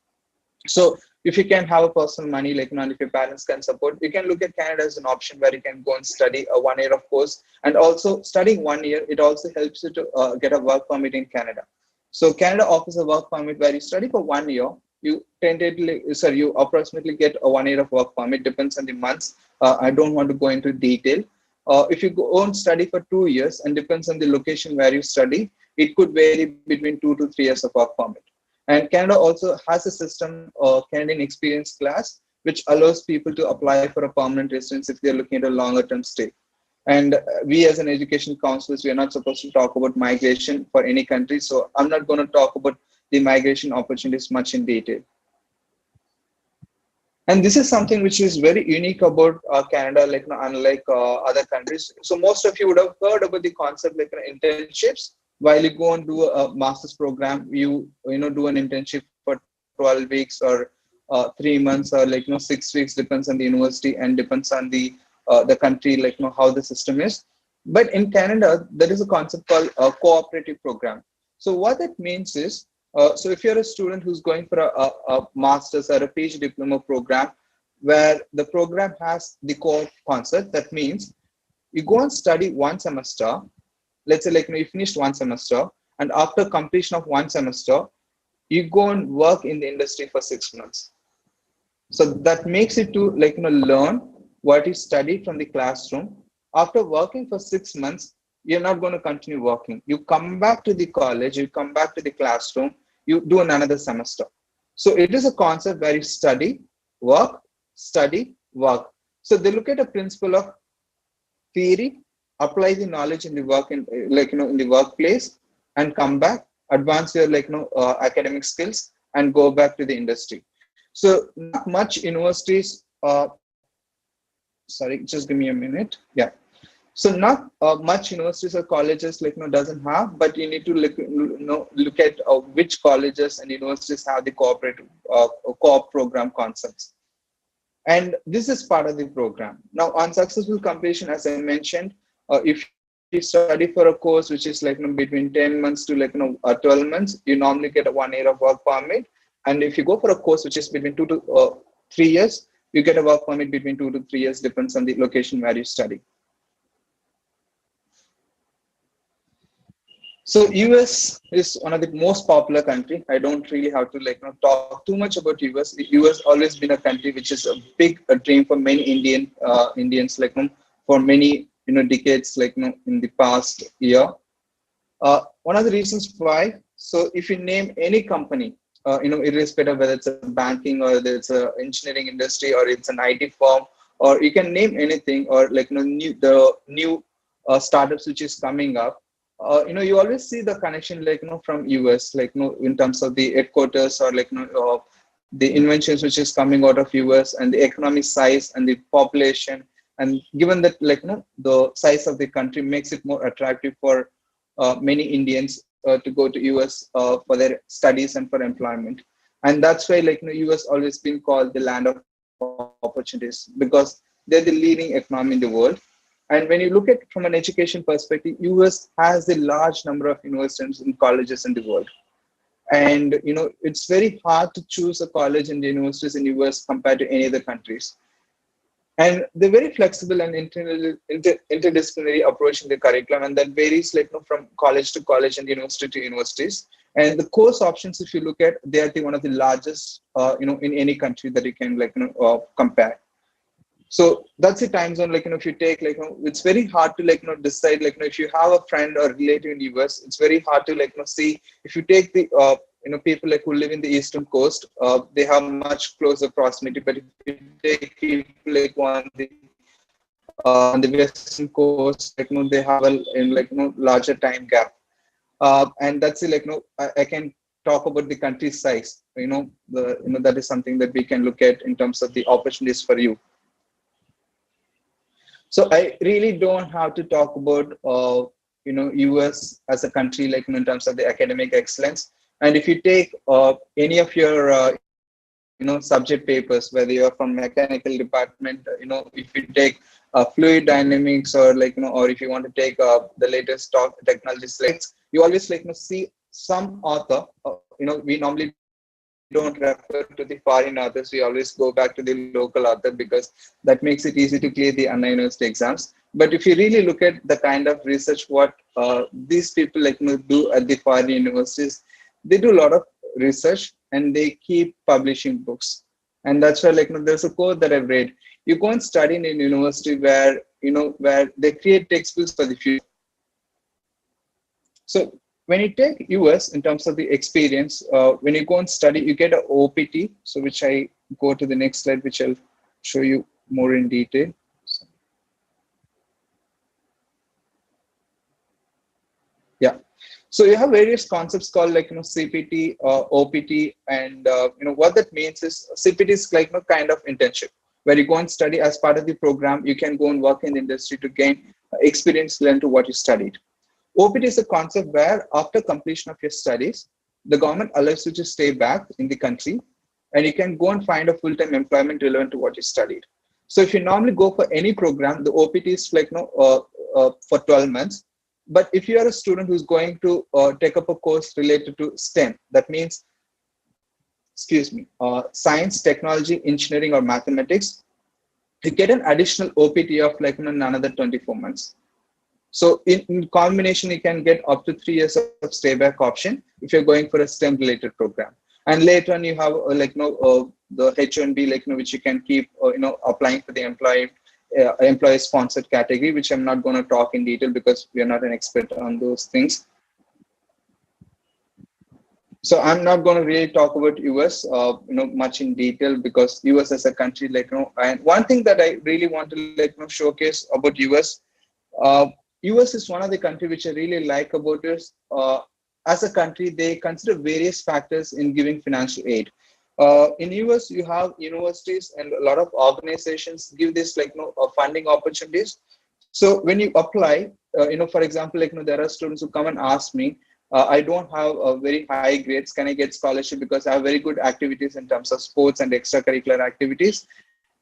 So if you can have a personal money, and if your parents can support, you can look at Canada as an option where you can go and study a 1 year of course. And also studying 1 year, it also helps you to get a work permit in Canada. So Canada offers a work permit where you study for 1 year. You you approximately get a 1 year of work permit, depends on the months. I don't want to go into detail. If you go and study for 2 years, and depends on the location where you study, it could vary between 2 to 3 years of work permit. And Canada also has a system, Canadian Experience Class, which allows people to apply for a permanent residence if they're looking at a longer term stay. And we as an education counselors, we are not supposed to talk about migration for any country. So I'm not going to talk about the migration opportunities much in detail. And this is something which is very unique about Canada, unlike other countries. So most of you would have heard about the concept internships. While you go and do a master's program, you do an internship for 12 weeks or 3 months or 6 weeks, depends on the university and depends on the country, how the system is. But in Canada, there is a concept called a cooperative program. So what that means is, so if you're a student who's going for a master's or a PhD diploma program, where the program has the core concept, that means you go and study 1 semester. Let's say you finished 1 semester, and after completion of 1 semester, you go and work in the industry for 6 months. So that makes it to learn what you studied from the classroom. After working for 6 months, you're not going to continue working. You come back to the college, you come back to the classroom, you do another semester. So it is a concept where you study, work, study, work. So they look at a principle of theory, apply the knowledge in the work in the workplace, and come back, advance your academic skills, and go back to the industry. So not much universities. Sorry, just give me a minute. Yeah. So not much universities or colleges doesn't have, but you need to look at which colleges and universities have the cooperative co-op program concepts. And this is part of the program. Now, on successful completion, as I mentioned, if you study for a course which is between 10 months to 12 months, you normally get a 1 year of work permit. And if you go for a course which is between 2 to 3 years, you get a work permit between 2 to 3 years, depends on the location where you study. So US is one of the most popular country. I don't really have to talk too much about US. The US always been a country which is a big dream for many Indians for many decades in the past year. One of the reasons why. So if you name any company, irrespective of whether it's a banking or whether it's a engineering industry or it's an IT firm, or you can name anything, or the new startups which is coming up. You always see the connection from US, in terms of the headquarters or the inventions which is coming out of US and the economic size and the population. And given that the size of the country makes it more attractive for many Indians to go to US for their studies and for employment. And that's why US always been called the land of opportunities, because they're the leading economy in the world. And when you look at from an education perspective, US has the large number of universities and colleges in the world. And it's very hard to choose a college and universities in US compared to any other countries. And they're very flexible and interdisciplinary approach in the curriculum, and that varies from college to college and university to universities. And the course options, if you look at, they are one of the largest in any country that you can compare. So that's the time zone. If you take it's very hard to decide if you have a friend or relative in US, it's very hard to see. If you take the people who live in the eastern coast, they have much closer proximity. But if you take people on the western coast, they have larger time gap. And that's I can talk about the country size. That is something that we can look at in terms of the opportunities for you. So I really don't have to talk about US as a country in terms of the academic excellence. And if you take any of your subject papers, whether you're from mechanical department, if you take fluid dynamics, or or if you want to take the latest technology slides, you always see some author. We normally don't refer to the foreign authors. We always go back to the local author because that makes it easy to clear the university exams. But if you really look at the kind of research what these people do at the foreign universities, they do a lot of research and they keep publishing books. And that's why there's a quote that I've read: you go and study in a university where where they create textbooks for the future. So when you take US in terms of the experience, when you go and study, you get an OPT. So which I go to the next slide, which I'll show you more in detail. Yeah. So you have various concepts called CPT, OPT, and what that means is CPT is kind of internship, where you go and study as part of the program. You can go and work in the industry to gain experience, learn to what you studied. OPT is a concept where after completion of your studies, the government allows you to stay back in the country and you can go and find a full-time employment relevant to what you studied. So if you normally go for any program, the OPT is for 12 months. But if you are a student who's going to take up a course related to STEM, that means, science, technology, engineering, or mathematics, you get an additional OPT of another 24 months. So in combination, you can get up to 3 years of stay back option if you're going for a STEM related program. And later on, you have the H1B, which you can keep applying for the employee sponsored category, which I'm not going to talk in detail because we are not an expert on those things. So I'm not going to really talk about US much in detail because US as a country, and one thing that I really want to showcase about US. US is one of the countries which I really like about is, as a country, they consider various factors in giving financial aid. In US, you have universities and a lot of organizations give this funding opportunities. So when you apply, for example, there are students who come and ask me, I don't have a very high grades. Can I get scholarship because I have very good activities in terms of sports and extracurricular activities?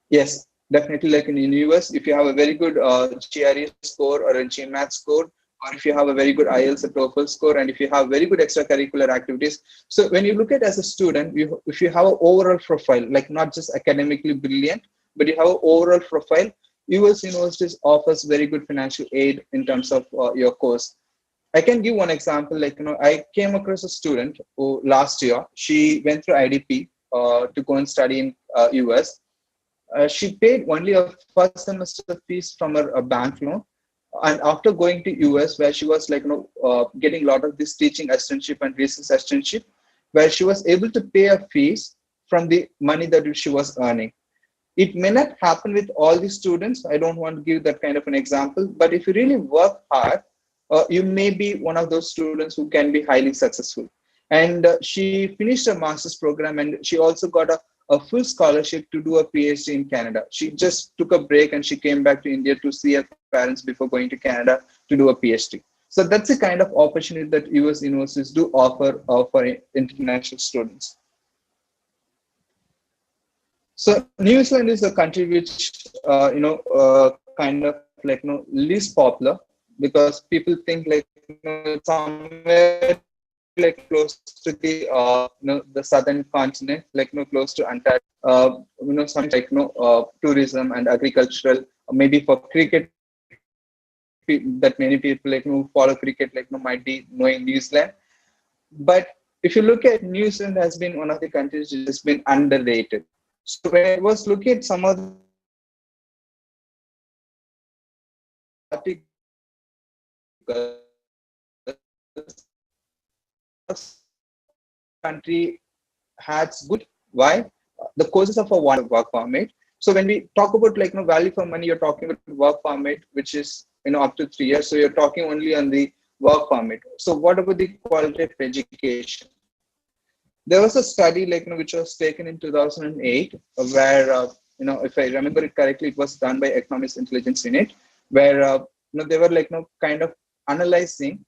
Yes. Definitely, in US, if you have a very good GRE score or a GMAT score, or if you have a very good IELTS or TOEFL score, and if you have very good extracurricular activities. So when you look at as a student, if you have an overall profile, not just academically brilliant, but you have an overall profile, US universities offers very good financial aid in terms of your course. I can give one example. I came across a student who last year, she went through IDP to go and study in US. She paid only a first semester fees from her bank loan, and after going to US, where she was getting a lot of this teaching assistantship and research assistantship, where she was able to pay her fees from the money that she was earning. It may not happen with all the students. I don't want to give that kind of an example, but if you really work hard, you may be one of those students who can be highly successful. And she finished her master's program, and she also got a full scholarship to do a PhD in Canada. She just took a break and she came back to India to see her parents before going to Canada to do a PhD. So that's the kind of opportunity that US universities do offer for international students. So New Zealand is a country which, kind of least popular because people think somewhere like close to the the southern continent, like close to Antarctica. Something like tourism and agricultural, maybe for cricket, that many people like who follow cricket might be knowing New Zealand. But if you look at New Zealand, has been one of the countries which has been underrated. So when I was looking at some of the country has good. Why? The courses are for one work permit. So when we talk about value for money, you're talking about work permit, which is up to 3 years. So you're talking only on the work permit. So what about the quality of education? There was a study which was taken in 2008, where if I remember it correctly, it was done by Economics Intelligence Unit, where they were kind of analyzing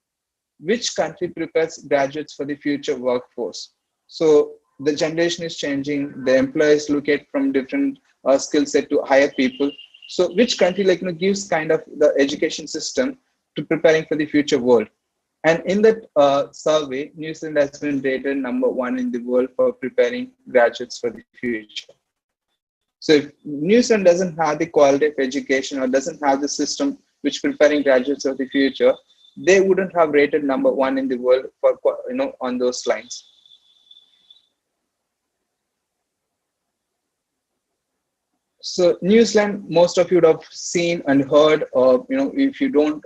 which country prepares graduates for the future workforce. So the generation is changing. The employers look at from different skill set to hire people. So which country gives kind of the education system to preparing for the future world? And in that survey, New Zealand has been rated #1 in the world for preparing graduates for the future. So if New Zealand doesn't have the quality of education or doesn't have the system which preparing graduates of the future, they wouldn't have rated #1 in the world for on those lines. So New Zealand, most of you would have seen and heard, if you don't,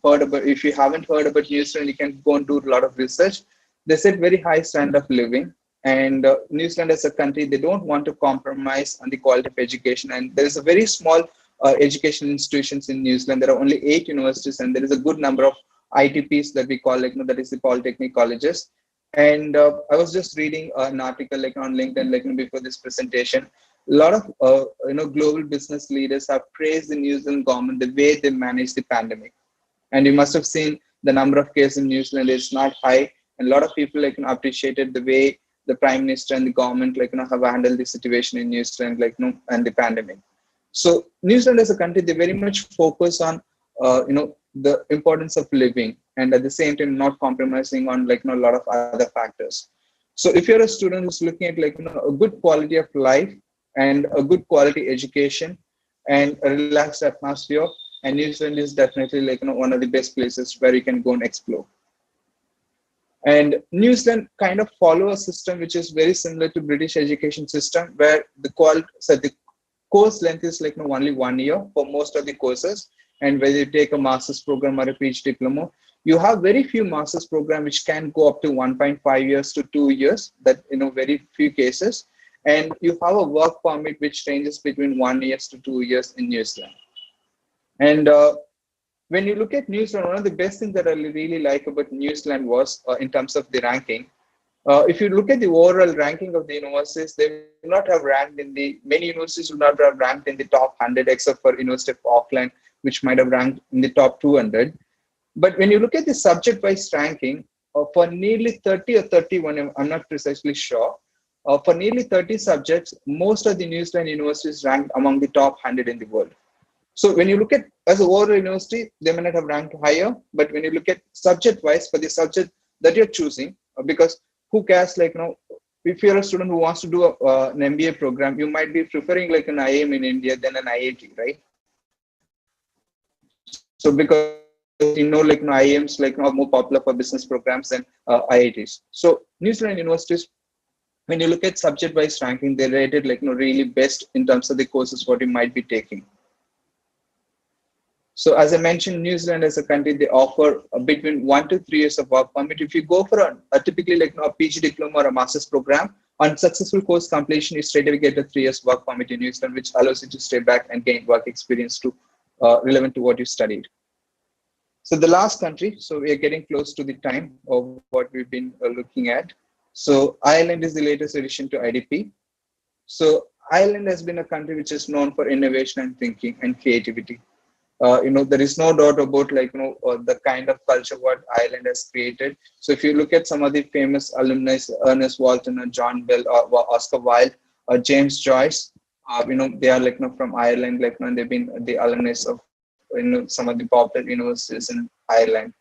heard about, if you haven't heard about New Zealand, you can go and do a lot of research. They set very high standard of living, and New Zealand as a country, they don't want to compromise on the quality of education. And there is a very small education institutions in New Zealand. There are only 8 universities, and there is a good number of ITPs that we call that is the polytechnic colleges. And I was just reading an article on LinkedIn before this presentation. A lot of global business leaders have praised the New Zealand government the way they managed the pandemic. And you must have seen the number of cases in New Zealand is not high, and a lot of people appreciated the way the Prime Minister and the government have handled the situation in New Zealand and the pandemic. So New Zealand as a country, they very much focus on the importance of living, and at the same time not compromising on a lot of other factors. So if you're a student who's looking at a good quality of life and a good quality education and a relaxed atmosphere, and New Zealand is definitely one of the best places where you can go and explore. And New Zealand kind of follow a system which is very similar to British education system, where the course length is only 1 year for most of the courses. And whether you take a master's program or a PhD diploma, you have very few master's program which can go up to 1.5 years to 2 years, that very few cases. And you have a work permit which ranges between 1 year to 2 years in New Zealand. And when you look at New Zealand, one of the best things that I really like about New Zealand was in terms of the ranking. If you look at the overall ranking of the universities, they will not have ranked in many universities will not have ranked in the top 100, except for University of Auckland, which might have ranked in the top 200. But when you look at the subject-wise ranking, for nearly 30 or 31, I'm not precisely sure, for nearly 30 subjects, most of the New Zealand universities ranked among the top 100 in the world. So when you look at as an overall university, they may not have ranked higher, but when you look at subject-wise for the subject that you're choosing, because who cares, if you're a student who wants to do an MBA program, you might be preferring an IIM in India than an IIT, right? So because IIMs are more popular for business programs than IITs. So New Zealand universities, when you look at subject-wise ranking, they're rated really best in terms of the courses what you might be taking. So as I mentioned, New Zealand as a country, they offer between 1 to 3 years of work permit. If you go for a typically a PG diploma or a master's program, on successful course completion, you straight away get a 3 years work permit in New Zealand, which allows you to stay back and gain work experience to relevant to what you studied. So the last country, so we are getting close to the time of what we've been looking at. So Ireland is the latest addition to IDP. So Ireland has been a country which is known for innovation and thinking and creativity. There is no doubt about the kind of culture what Ireland has created. So if you look at some of the famous alumni, Ernest Walton, or John Bell, or Oscar Wilde, or James Joyce, they are from Ireland, and they've been the alumni of some of the popular universities in Ireland.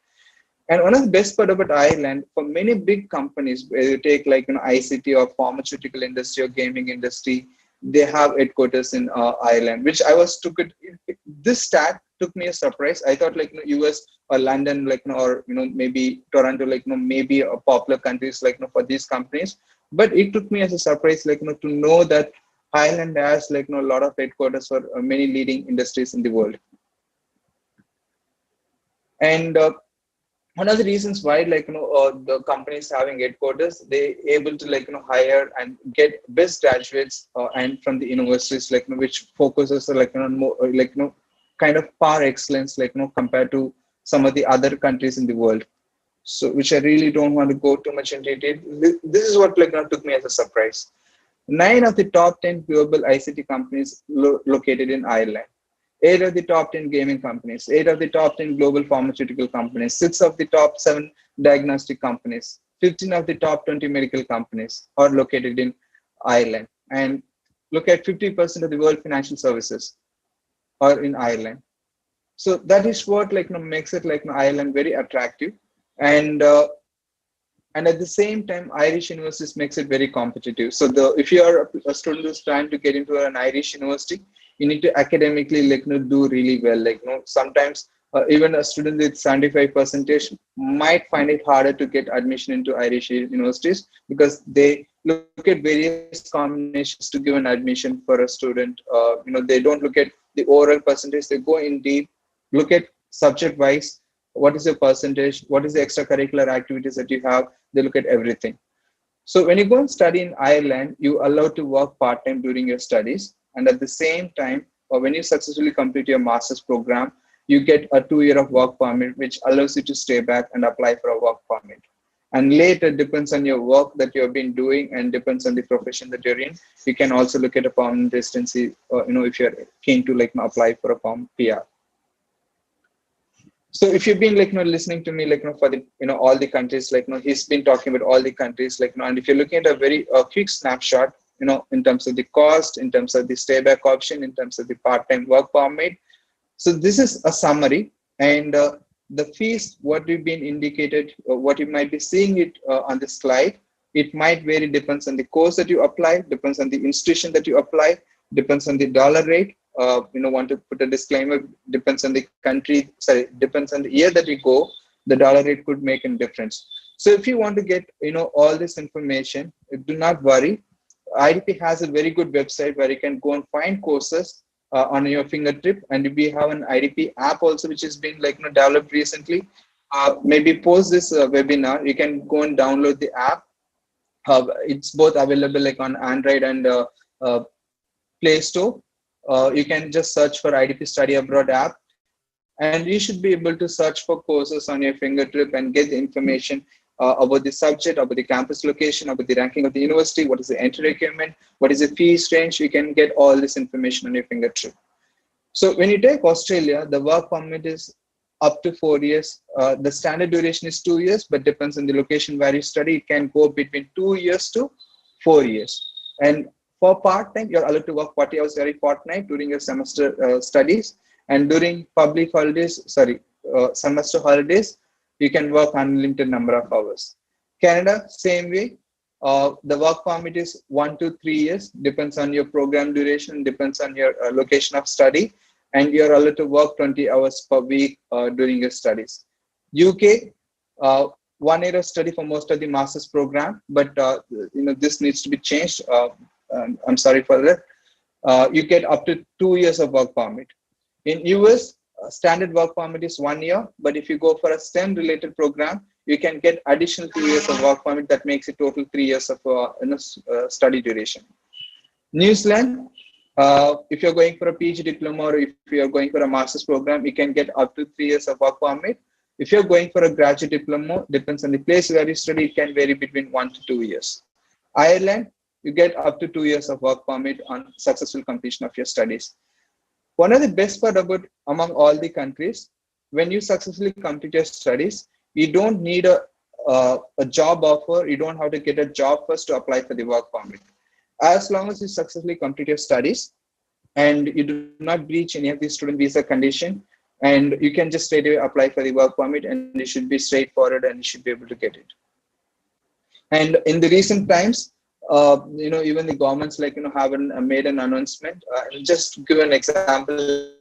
And one of the best part about Ireland, for many big companies, where you take like ICT or pharmaceutical industry or gaming industry, they have headquarters in Ireland, which I was took it. This stat took me a surprise. I thought like US or London, like or maybe Toronto, like maybe a popular countries like for these companies, but it took me as a surprise, like to know that Ireland has like a lot of headquarters for many leading industries in the world. And one of the reasons why the companies having headquarters, they able to hire and get best graduates and from the universities which focuses on more kind of par excellence compared to some of the other countries in the world. So which I really don't want to go too much in detail. This is what took me as a surprise. 9 of the top 10 global ICT companies located in Ireland. 8 of the top 10 gaming companies, 8 of the top 10 global pharmaceutical companies, 6 of the top 7 diagnostic companies, 15 of the top 20 medical companies are located in Ireland. And look at 50% of the world financial services are in Ireland. So that is what makes it Ireland very attractive. And at the same time, Irish universities makes it very competitive. So if you are a student who's trying to get into an Irish university, you need to academically do really well. Sometimes even a student with 75 percentage might find it harder to get admission into Irish universities because they look at various combinations to give an admission for a student. They don't look at the overall percentage. They go in deep, look at subject wise. What is your percentage? What is the extracurricular activities that you have? They look at everything. So when you go and study in Ireland, you are allowed to work part-time during your studies. And at the same time, or when you successfully complete your master's program, you get a 2-year of work permit, which allows you to stay back and apply for a work permit. And later, depends on your work that you have been doing and depends on the profession that you're in. You can also look at a permanent residency, if you're keen to apply for a PR. So if you've been listening to me for the all the countries he's been talking about all the countries and if you're looking at a very quick snapshot in terms of the cost, in terms of the stay back option, in terms of the part-time work permit. So this is a summary, and the fees what we've been indicated, what you might be seeing it on the slide, it might vary, depends on the course that you apply, depends on the institution that you apply, depends on the dollar rate. Want to put a disclaimer, depends on the country, depends on the year that you go, the dollar rate could make a difference. So if you want to get, all this information, do not worry. IDP has a very good website where you can go and find courses on your fingertip. And we have an IDP app also, which has been developed recently. Maybe post this webinar, you can go and download the app. It's both available on Android and Play Store. You can just search for IDP Study Abroad app, and you should be able to search for courses on your fingertip and get the information about the subject, about the campus location, about the ranking of the university, what is the entry requirement, what is the fees range. You can get all this information on your fingertip. So when you take Australia, the work permit is up to 4 years. The standard duration is 2 years, but depends on the location where you study. It can go between 2 years to 4 years. And for part-time, you're allowed to work 40 hours every fortnight during your semester studies. And during public holidays, semester holidays, you can work unlimited number of hours. Canada, same way. The work permit is 1 to 3 years, depends on your program duration, depends on your location of study, and you're allowed to work 20 hours per week during your studies. UK, 1 year of study for most of the master's program, but this needs to be changed. I'm sorry for that. You get up to 2 years of work permit. In US, standard work permit is 1 year, but if you go for a STEM related program, you can get additional 2 years of work permit. That makes it total 3 years of study duration. New Zealand, if you're going for a PG diploma or if you're going for a master's program, you can get up to 3 years of work permit. If you're going for a graduate diploma, depends on the place where you study, it can vary between 1 to 2 years. Ireland, you get up to 2 years of work permit on successful completion of your studies. One of the best part about among all the countries, when you successfully complete your studies, you don't need a job offer. You don't have to get a job first to apply for the work permit. As long as you successfully complete your studies and you do not breach any of the student visa condition, and you can just straight away apply for the work permit, and it should be straightforward and you should be able to get it. And in the recent times, even the governments have made an announcement. Just to give an example,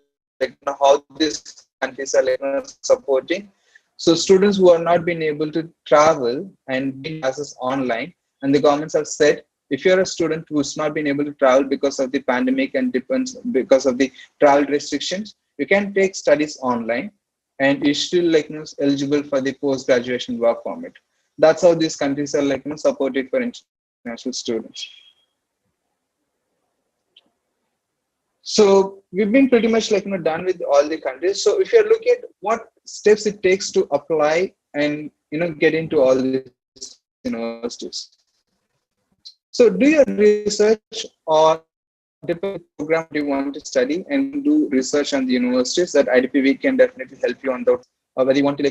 how these countries are supporting. So students who are not being able to travel and doing classes online, and the governments have said, if you're a student who's not been able to travel because of the pandemic and depends because of the travel restrictions, you can take studies online, and you're still eligible for the post-graduation work permit. That's how these countries are supported for international students. So we've been pretty much done with all the countries. So if you look at what steps it takes to apply and get into all these universities. So do your research or depend on the program you want to study and do research on the universities. That IDPV can definitely help you on that. Or whether you want to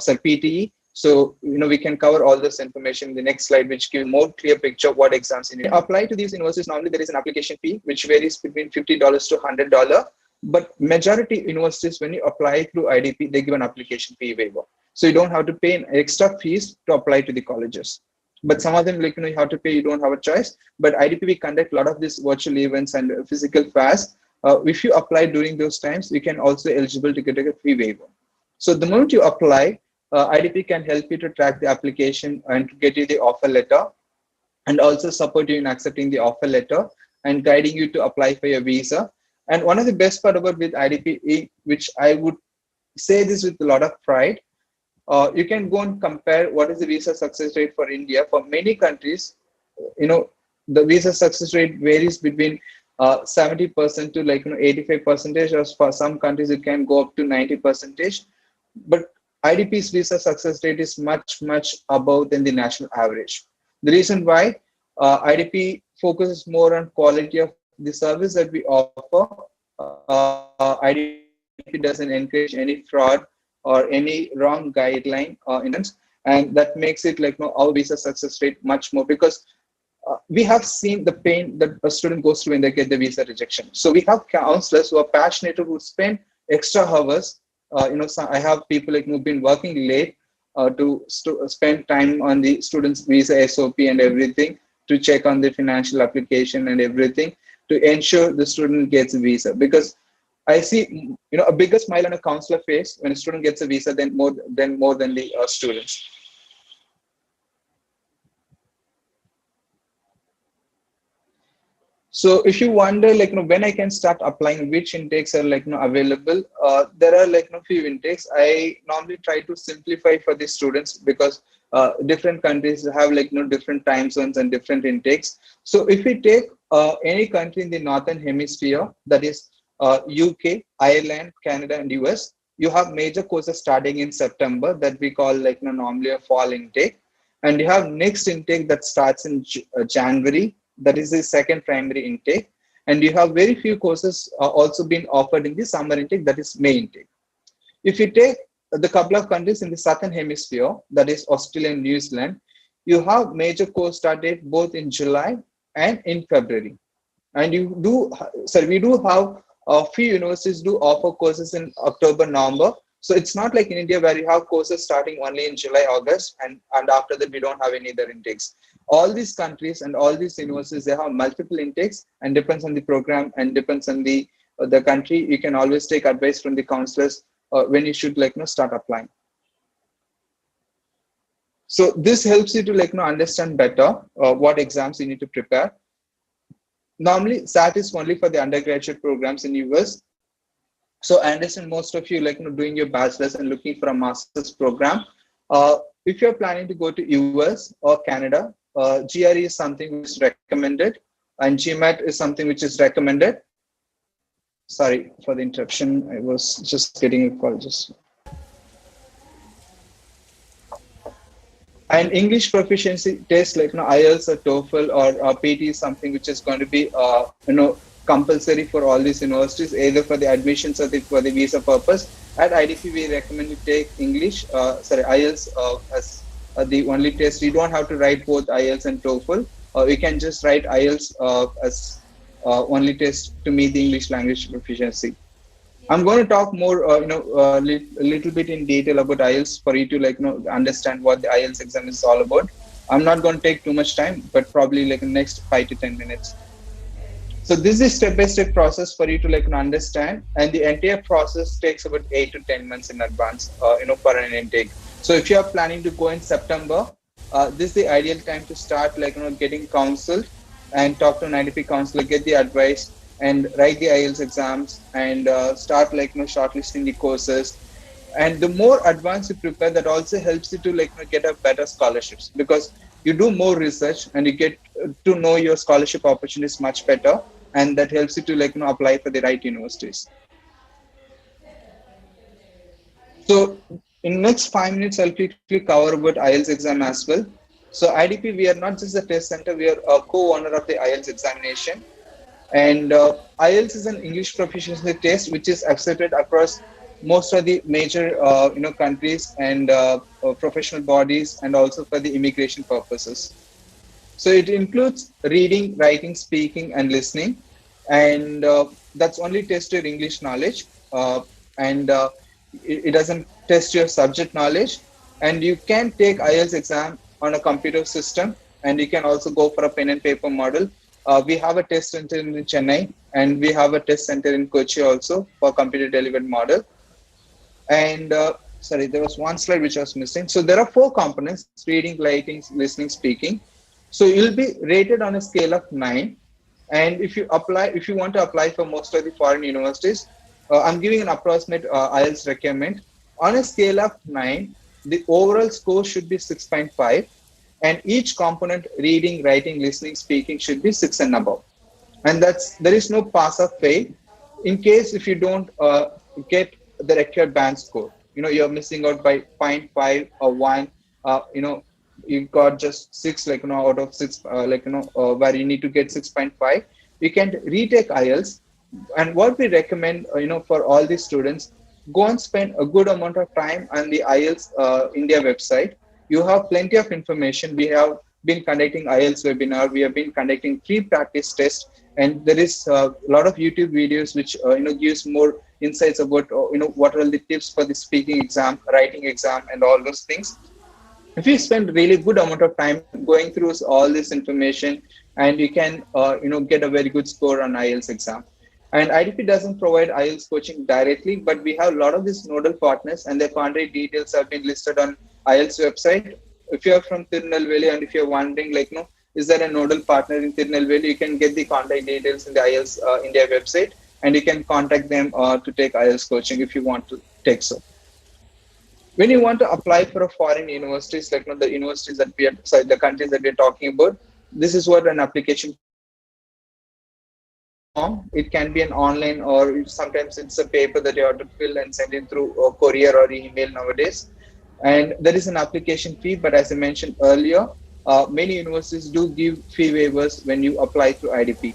PTE. So we can cover all this information in the next slide, which gives more clear picture of what exams you need. Apply to these universities. Normally there is an application fee which varies between $50 to $100. But majority universities, when you apply through IDP, they give an application fee waiver. So you don't have to pay an extra fees to apply to the colleges. But some of them, you have to pay, you don't have a choice. But IDP, we conduct a lot of these virtual events and physical fairs. If you apply during those times, you can also eligible to get a fee waiver. So the moment you apply, IDP can help you to track the application and to get you the offer letter, and also support you in accepting the offer letter and guiding you to apply for your visa. And one of the best part about with IDP, which I would say this with a lot of pride, you can go and compare what is the visa success rate for India. For many countries, the visa success rate varies between 70% to 85%, or for some countries it can go up to 90%. But IDP's visa success rate is much above than the national average. The reason why IDP focuses more on quality of the service that we offer. IDP doesn't encourage any fraud or any wrong guideline and that makes it our visa success rate much more, because we have seen the pain that a student goes through when they get the visa rejection. So we have counselors who are passionate, who spend extra hours. So I have people who've been working late to spend time on the student's visa SOP and everything, to check on the financial application and everything, to ensure the student gets a visa. Because I see a bigger smile on a counselor face when a student gets a visa than more than the students. So if you wonder when I can start applying, which intakes are available, there are few intakes. I normally try to simplify for the students, because different countries have different time zones and different intakes. So if we take any country in the northern hemisphere, that is UK, Ireland, Canada, and US, you have major courses starting in September that we call normally a fall intake, and you have next intake that starts in January. That is the second primary intake, and you have very few courses also being offered in the summer intake, that is May intake. If you take the couple of countries in the southern hemisphere, that is Australia and New Zealand, you have major course start date both in July and in February. And we do have a few universities do offer courses in October, November. So it's not like in India where you have courses starting only in July, August, and after that we don't have any other intakes. All these countries and all these universities, they have multiple intakes, and depends on the program and depends on the country. You can always take advice from the counselors when you should start applying. So this helps you to understand better what exams you need to prepare. Normally SAT is only for the undergraduate programs in US. So I understand most of you doing your bachelor's and looking for a master's program. If you're planning to go to US or Canada, GRE is something which is recommended, and GMAT is something which is recommended. Sorry for the interruption. I was just getting a call. And English proficiency test IELTS or TOEFL or PT is something which is going to be compulsory for all these universities, either for the admissions or for the visa purpose. At IDP, we recommend you take IELTS as the only test. You don't have to write both IELTS and TOEFL. You can just write IELTS as only test to meet the English language proficiency. I'm going to talk more, a little bit in detail about IELTS for you to understand what the IELTS exam is all about. I'm not going to take too much time, but probably like the next 5 to 10 minutes. So this is step-by-step process for you to understand, and the entire process takes about 8 to 10 months in advance, for an intake. So if you are planning to go in September, this is the ideal time to start getting counseled and talk to an IDP counselor, get the advice, and write the IELTS exams, and start shortlisting the courses. And the more advanced you prepare, that also helps you to get a better scholarships, because you do more research and you get to know your scholarship opportunities much better, and that helps you to apply for the right universities. So in next 5 minutes, I'll quickly cover about IELTS exam as well. So IDP, we are not just a test center, we are a co-owner of the IELTS examination. And IELTS is an English proficiency test which is accepted across most of the major countries and professional bodies, and also for the immigration purposes. So it includes reading, writing, speaking, and listening, and that's only test your English knowledge, and it doesn't test your subject knowledge. And you can take IELTS exam on a computer system, and you can also go for a pen and paper model. We have a test center in Chennai, and we have a test center in Kochi also for computer delivered model. And sorry, there was one slide which I was missing. So there are 4 components: reading, writing, listening, speaking. So you'll be rated on a scale of 9. And if you want to apply for most of the foreign universities, I'm giving an approximate IELTS requirement. On a scale of 9, the overall score should be 6.5. And each component, reading, writing, listening, speaking, should be 6 and above. And there is no pass or fail. In case if you don't get the required band score, you're missing out by 0.5 or 1, you got just 6, out of 6, where you need to get 6.5, you can retake IELTS. And what we recommend, for all these students, go and spend a good amount of time on the IELTS India website. You have plenty of information. We have been conducting IELTS webinar. We have been conducting free practice tests, and there is a lot of YouTube videos which gives more insights about what are the tips for the speaking exam, writing exam, and all those things. If you spend really good amount of time going through all this information, and you can get a very good score on IELTS exam. And IDP doesn't provide IELTS coaching directly, but we have a lot of these nodal partners, and their contact details have been listed on IELTS website. If you're from Tirunelveli, and if you're wondering is there a nodal partner in Tirunelveli, you can get the contact details in the IELTS India website, and you can contact them to take IELTS coaching if you want to take so. When you want to apply for a foreign universities, the universities that the countries that we're talking about, this is what an application form. It can be an online, or sometimes it's a paper that you have to fill and send in through courier or email nowadays. And there is an application fee, but as I mentioned earlier, many universities do give fee waivers when you apply through IDP.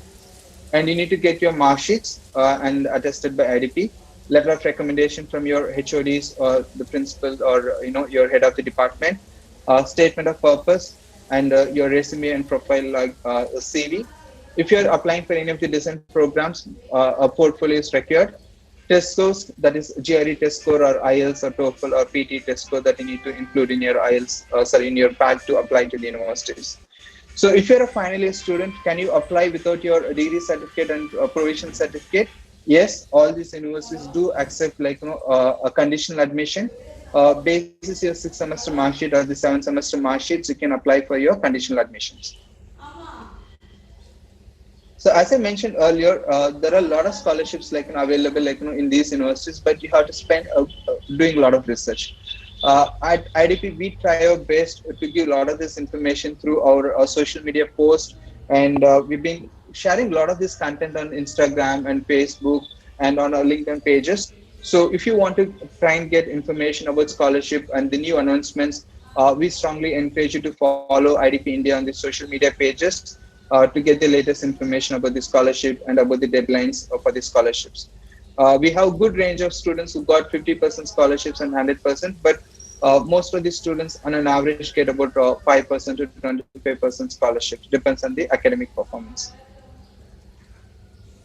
And you need to get your mark sheets and attested by IDP, letter of recommendation from your HODs or the principal, or your head of the department, statement of purpose, and your resume and profile, like a CV. If you're applying for any of the decent programs, a portfolio is required. Test scores, that is GRE test score, or IELTS or TOEFL or PT test score, that you need to include in your IELTS, in your pack to apply to the universities. So if you're a final year student, can you apply without your degree certificate and provisional certificate? Yes, all these universities do accept a conditional admission. Basis your 6th semester mark sheet or the 7th semester mark sheets, you can apply for your conditional admissions. So as I mentioned earlier, there are a lot of scholarships available in these universities, but you have to spend doing a lot of research. At IDP, we try our best to give a lot of this information through our social media posts, and we've been sharing a lot of this content on Instagram and Facebook and on our LinkedIn pages. So if you want to try and get information about scholarship and the new announcements, we strongly encourage you to follow IDP India on the social media pages to get the latest information about the scholarship and about the deadlines for the scholarships. We have a good range of students who got 50% scholarships and 100%, but most of the students on an average get about 5% to 25% scholarships, depends on the academic performance.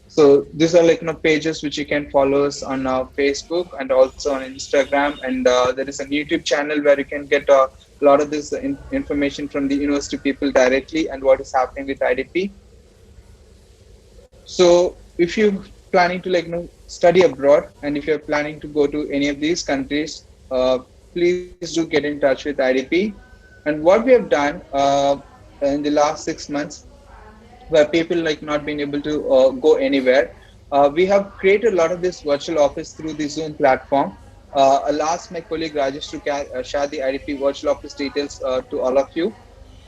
So these are like pages which you can follow us on Facebook and also on Instagram, and there is a YouTube channel where you can get a lot of this information from the university people directly and what is happening with IDP. So if you're planning to study abroad, and if you're planning to go to any of these countries, please do get in touch with IDP. And what we have done in the last 6 months, where people not being able to go anywhere, we have created a lot of this virtual office through the Zoom platform. I'll ask my colleague Rajesh to share the IDP virtual office details to all of you.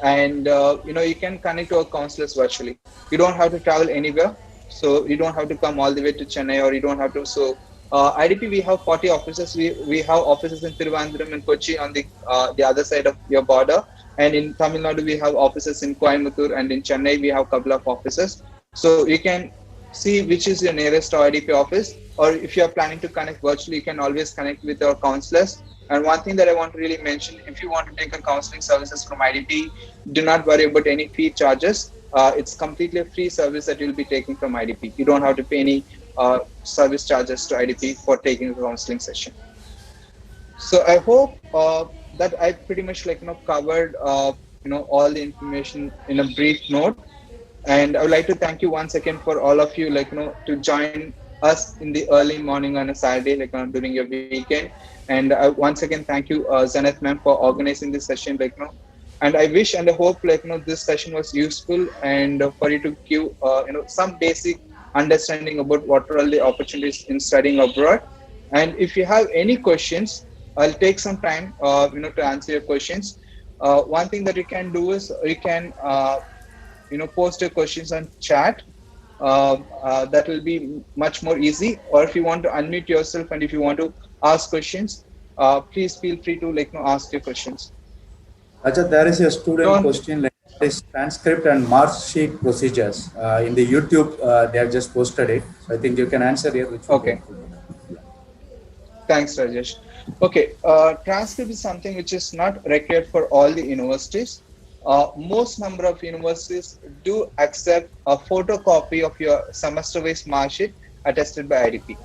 And you can connect to our counselors virtually. You don't have to travel anywhere, so you don't have to come all the way to Chennai, or you don't have to. So IDP, we have 40 offices. We have offices in Thiruvananthapuram and Kochi on the other side of your border, and in Tamil Nadu we have offices in Coimbatore, and in Chennai we have a couple of offices. So you can see which is your nearest IDP office, or if you are planning to connect virtually, you can always connect with our counselors. And one thing that I want to really mention, if you want to take a counseling services from IDP, do not worry about any fee charges. It's completely a free service that you'll be taking from IDP. You don't have to pay any service charges to IDP for taking a counseling session. So I hope that I pretty much covered all the information in a brief note. And I would like to thank you once again for all of you to join us in the early morning on a Saturday during your weekend. And once again thank you Zenith ma'am for organizing this session and I wish and I hope this session was useful, and for you to give some basic understanding about what are all the opportunities in studying abroad. And if you have any questions, I'll take some time to answer your questions. One thing that you can do is you can post your questions on chat. That will be much more easy. Or if you want to unmute yourself and if you want to ask questions, please feel free to ask your questions. Ajay, there is a student question like this transcript and mark sheet procedures in the YouTube. They have just posted it, so I think you can answer here. Okay. Thanks, Rajesh. Okay, transcript is something which is not required for all the universities. Most number of universities do accept a photocopy of your semester-wise mark sheet attested by IDP.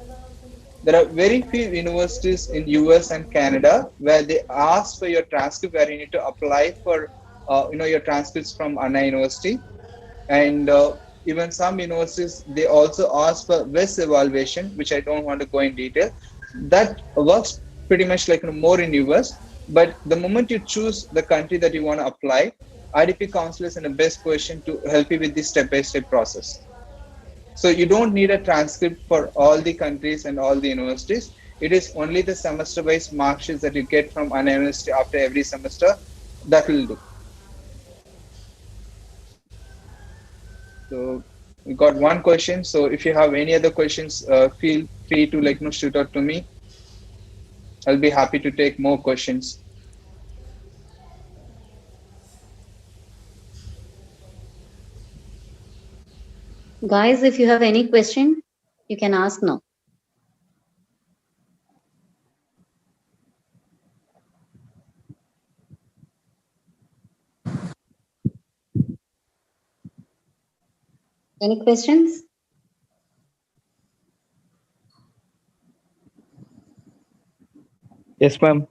There are very few universities in US and Canada where they ask for your transcript, where you need to apply for your transcripts from Anna University. And even some universities, they also ask for WES evaluation, which I don't want to go in detail. That works pretty much more in US. But the moment you choose the country that you want to apply, IDP counsel is in the best position to help you with this step-by-step process. So you don't need a transcript for all the countries and all the universities. It is only the semester-wise mark sheets that you get from Anna University after every semester that will do. So we got one question. So if you have any other questions, feel free to shoot out to me. I'll be happy to take more questions. Guys, if you have any question, you can ask now. Any questions? Yes, ma'am.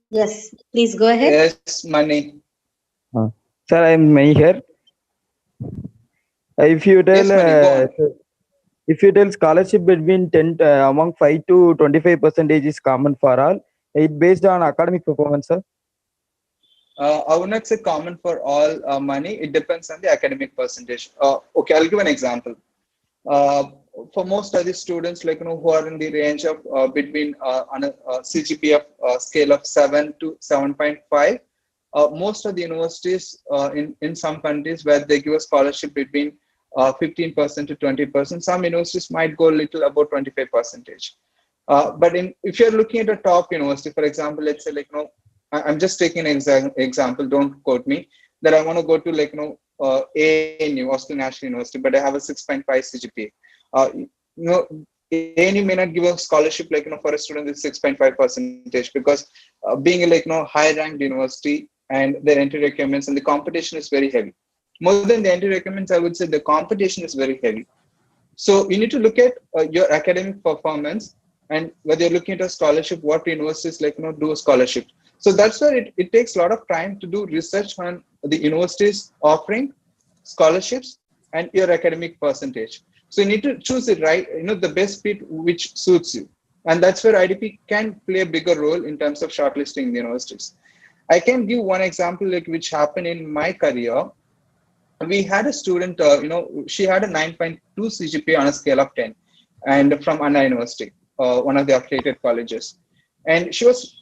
Yes, please go ahead. Yes, Mani. Sir, I'm May here. If you tell, Yes, Mani, if you tell scholarship between 10 among 5 to 25% is common for all, it based on academic performance, sir. I would not say common for all money. It depends on the academic percentage. Okay, I'll give an example. For most of the students, who are in the range of between on a CGPA scale of 7 to 7.5, most of the universities in some countries where they give a scholarship between 15% to 20%. Some universities might go a little about 25%. But if you're looking at a top university, for example, let's say I'm just taking an example, don't quote me, that I want to go to ANU, Austin National University, but I have a 6.5 CGPA. ANU may not give a scholarship for a student with 6.5 percentage, because being a high ranked university, and their entry requirements and the competition is very heavy. More than the entry requirements, I would say the competition is very heavy. So you need to look at your academic performance, and whether you're looking at a scholarship, what universities do a scholarship. So that's where it takes a lot of time to do research on the universities offering scholarships and your academic percentage. So you need to choose it right, the best fit which suits you. And that's where IDP can play a bigger role in terms of shortlisting the universities. I can give one example which happened in my career. We had a student, she had a 9.2 CGPA on a scale of 10, and from Anna University, one of the affiliated colleges. And she was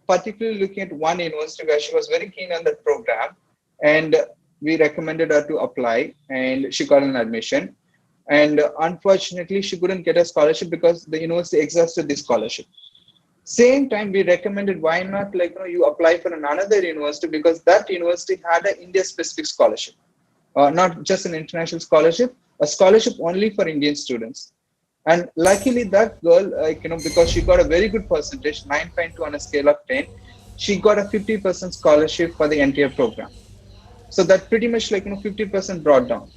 particularly looking at one university where she was very keen on that program, and we recommended her to apply, and she got an admission. And unfortunately, she couldn't get a scholarship because the university exhausted the scholarship. Same time, we recommended, why not you apply for another university, because that university had an India specific scholarship. Not just an international scholarship, a scholarship only for Indian students. And luckily that girl, because she got a very good percentage, 9.2 on a scale of 10, she got a 50% scholarship for the entire program. So that pretty much 50% brought down.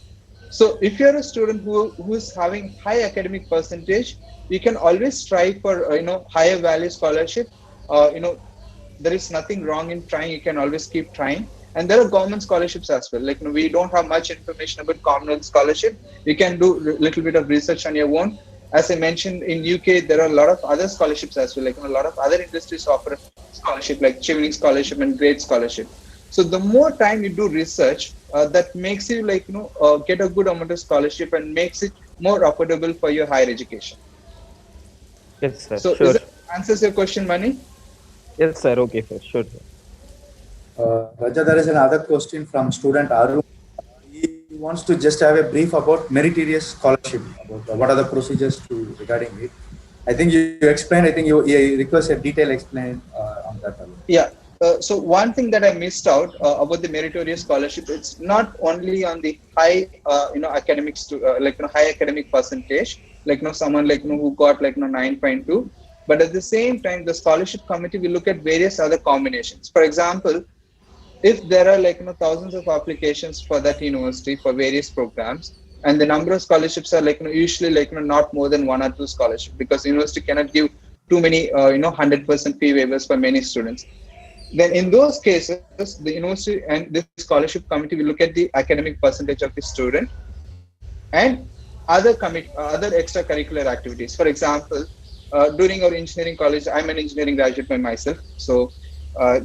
So if you're a student who is having high academic percentage, you can always strive for higher value scholarship. There is nothing wrong in trying. You can always keep trying. And there are government scholarships as well. We don't have much information about Commonwealth scholarship. You can do a little bit of research on your own. As I mentioned, in UK, there are a lot of other scholarships as well. A lot of other industries offer scholarship, like Chevening scholarship and Great scholarship. So the more time you do research, that makes you get a good amount of scholarship and makes it more affordable for your higher education. Yes, sir. So Sure. is that answers your question, Mani? Yes, sir. Okay, sir. Sure, sir. Raja, there is another question from student Arun. He wants to just have a brief about meritorious scholarship, about what are the procedures regarding it. I think you explained. I think you request a detailed explanation on that. Yeah. So one thing that I missed out about the meritorious scholarship, it's not only on the high, academics to high academic percentage, someone who got 9.2, but at the same time, the scholarship committee will look at various other combinations. For example, if there are thousands of applications for that university for various programs, and the number of scholarships are usually not more than one or two scholarships, because university cannot give too many 100% fee waivers for many students. Then in those cases, the university and the scholarship committee will look at the academic percentage of the student and other extracurricular activities. For example, during our engineering college, I'm an engineering graduate by myself, so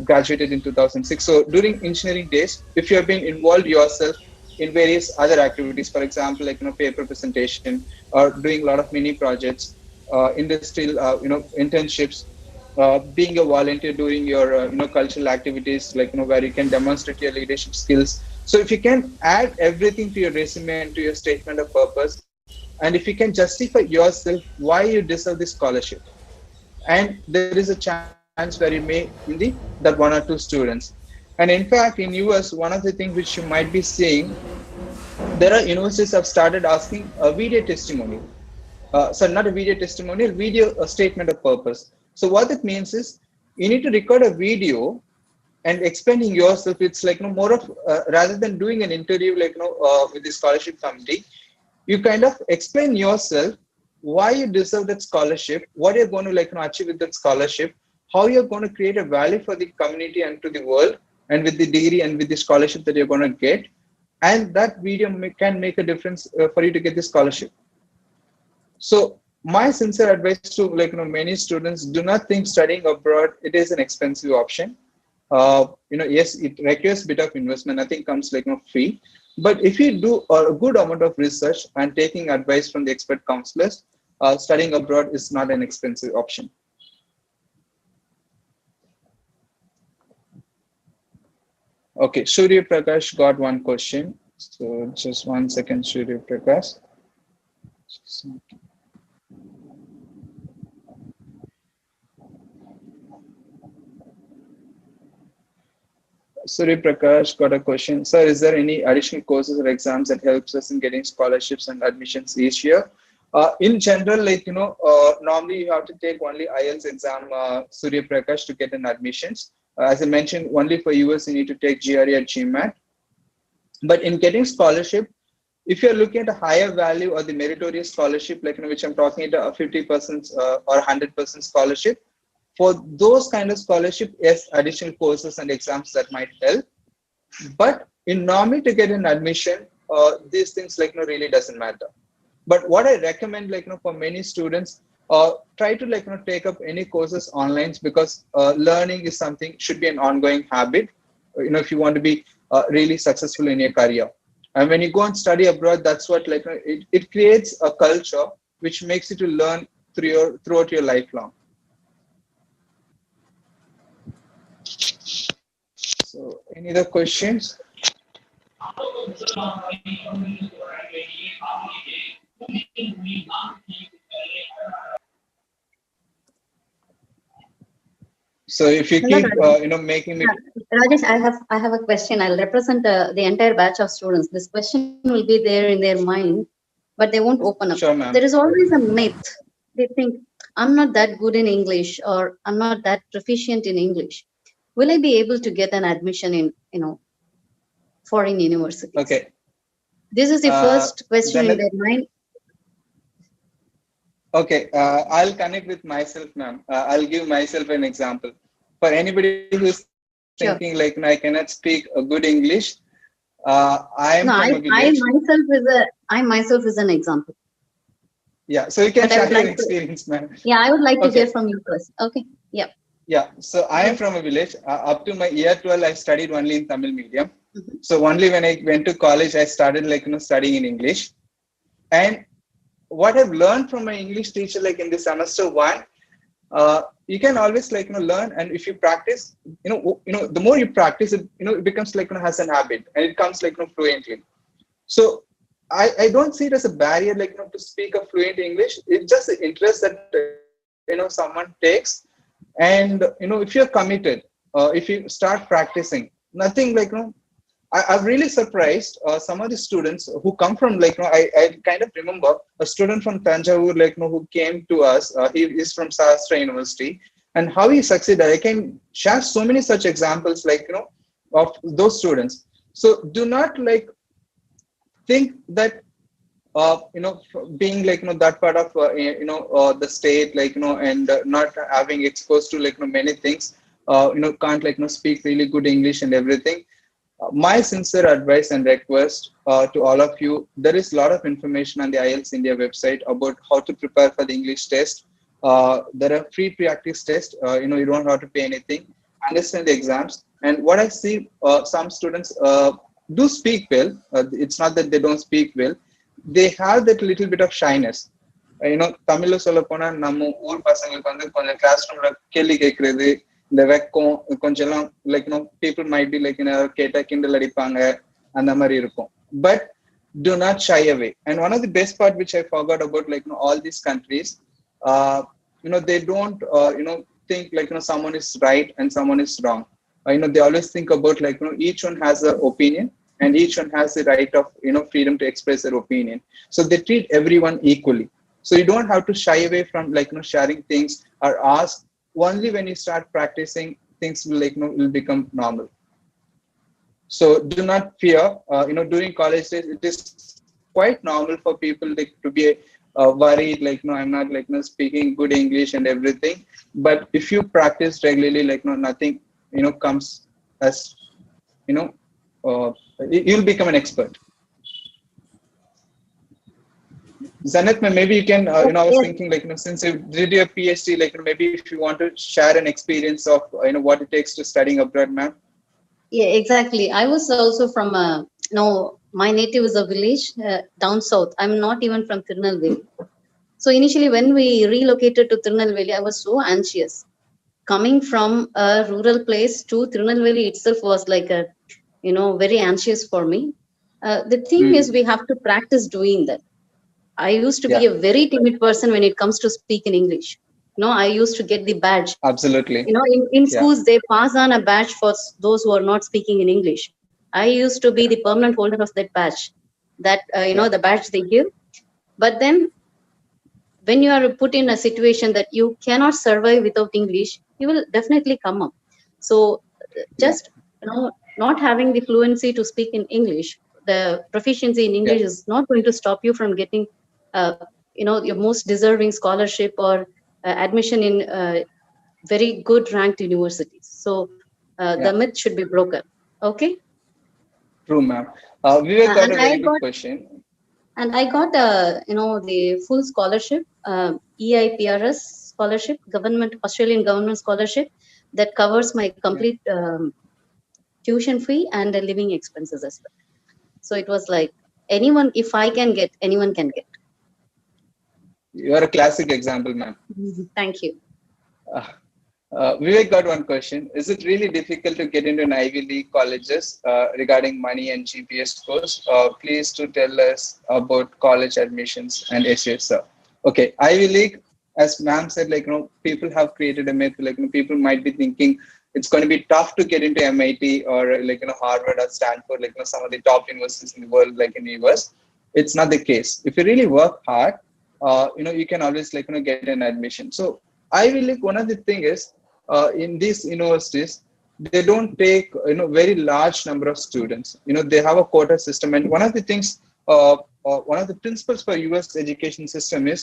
graduated in 2006. So during engineering days, if you have been involved yourself in various other activities, for example, paper presentation, or doing a lot of mini projects, industrial, internships, being a volunteer during your cultural activities, where you can demonstrate your leadership skills. So if you can add everything to your resume and to your statement of purpose, and if you can justify yourself why you deserve this scholarship, and there is a chance where you may that one or two students. And in fact, in US, one of the things which you might be seeing, there are universities have started asking a video testimonial. So not a video testimonial, a statement of purpose. So what that means is you need to record a video and explaining yourself. It's more of rather than doing an interview with the scholarship committee, you kind of explain yourself why you deserve that scholarship, what you're going to achieve with that scholarship, how you're going to create a value for the community and to the world, and with the degree and with the scholarship that you're going to get. And that video can make a difference for you to get the scholarship. So my sincere advice to many students, do not think studying abroad it is an expensive option. Yes, it requires a bit of investment. Nothing comes free. But if you do a good amount of research and taking advice from the expert counselors, studying abroad is not an expensive option. Okay, Surya Prakash got one question. So just 1 second, Surya Prakash. Surya Prakash got a question. Sir, is there any additional courses or exams that helps us in getting scholarships and admissions each year? In general, normally you have to take only IELTS exam, Surya Prakash, to get an admissions. As I mentioned, only for US you need to take GRE or GMAT. But in getting scholarship, if you're looking at a higher value or the meritorious scholarship, which I'm talking about, 50% or 100% scholarship, for those kind of scholarship, yes, additional courses and exams that might help. But in normally to get an admission, these things really doesn't matter. But what I recommend, for many students, try to take up any courses online, because learning is something should be an ongoing habit. If you want to be really successful in your career, and when you go and study abroad, that's what it creates a culture which makes you to learn throughout your lifelong. So, any other questions? So if you Hello, keep, Rajesh. making me. Rajesh, I have a question. I'll represent the entire batch of students. This question will be there in their mind, but they won't open up. Sure, ma'am. There is always a myth. They think I'm not that good in English, or I'm not that proficient in English. Will I be able to get an admission in, foreign universities? Okay. This is the first question in their mind. Okay, I'll connect with myself, ma'am. I'll give myself an example. For anybody who's thinking I cannot speak a good English, I am from a village. I myself is an example. Yeah, so you can share your experience, ma'am. Yeah, I would like to hear from you first. Okay, yeah. Yeah, so I am from a village. Up to my year 12, I studied only in Tamil medium. So only when I went to college, I started studying in English. And what I've learned from my English teacher, in the semester 1, you can always learn, and if you practice, the more you practice, it becomes has an habit, and it comes fluently. So I don't see it as a barrier to speak a fluent English. It's just the interest that someone takes, and if you're committed, if you start practicing, nothing I'm really surprised. Some of the students who come from I kind of remember a student from Tanjavur who came to us. He is from Sahasra University, and how he succeeded. I can share so many such examples of those students. So do not think that being that part of the state and not having exposed to many things can't speak really good English and everything. My sincere advice and request to all of you, there is a lot of information on the IELTS India website about how to prepare for the English test. There are free practice tests. You don't have to pay anything. Understand the exams. And what I see, some students do speak well. It's not that they don't speak well. They have that little bit of shyness. Tamil சொல்ல போனா நம்ம ஊர் பசங்களுக்கு கொஞ்சம் class ரூம்ல கேள்வி கேட்கறது, இந்த வெக்கம் கொஞ்சம் people might be கேட்டா கிண்டல் அடிப்பாங்க, அந்த மாதிரி இருக்கும். But do not shy away. And one of the best part which I forgot about all these countries, they don't think someone is right and someone is wrong. They always think about each one has an opinion, and each one has the right of freedom to express their opinion. So they treat everyone equally. So you don't have to shy away from sharing things or ask. Only when you start practicing, things will will become normal. So do not fear. During college days, it is quite normal for people to be worried. I'm not speaking good English and everything. But if you practice regularly, nothing comes as you'll become an expert. Zanet, maybe you can, I was thinking since you did your PhD, maybe if you want to share an experience of, what it takes to studying abroad, ma'am. Yeah, exactly. I was also from, my native is a village down south. I'm not even from Tirunelveli. So initially when we relocated to Tirunelveli, I was so anxious. Coming from a rural place to Tirunelveli itself was very anxious for me. The thing is, we have to practice doing that. I used to be a very timid person when it comes to speak in English. I used to get the badge. Absolutely. In schools, they pass on a badge for those who are not speaking in English. I used to be the permanent holder of that badge, the badge they give. But then when you are put in a situation that you cannot survive without English, you will definitely come up. So Yeah. just, not having the fluency to speak in English, the proficiency in Yeah. English is not going to stop you from getting uh, your most deserving scholarship or admission in very good ranked universities. So the Yeah. myth should be broken. Okay. True, ma'am. Vivek got And a very good question. I got the full scholarship, EIPRS scholarship, government Australian government scholarship, that covers my Yeah. complete tuition fee and the living expenses as well. So it was like, anyone, if I can get, anyone can get. You are a classic example, ma'am. Thank you. Uh, Vivek got one question. Is it really difficult to get into an Ivy League colleges regarding money and GPA scores? Please to tell us about college admissions and essays, sir. Okay, Ivy League, as ma'am said, people have created a myth. People might be thinking it's going to be tough to get into MIT or Harvard or Stanford, some of the top universities in the world, like in the US. It's not the case. If you really work hard, you can always get an admission. So Ivy League, one of the thing is, in these universities, they don't take very large number of students. They have a quota system, and one of the things, one of the principles for US education system is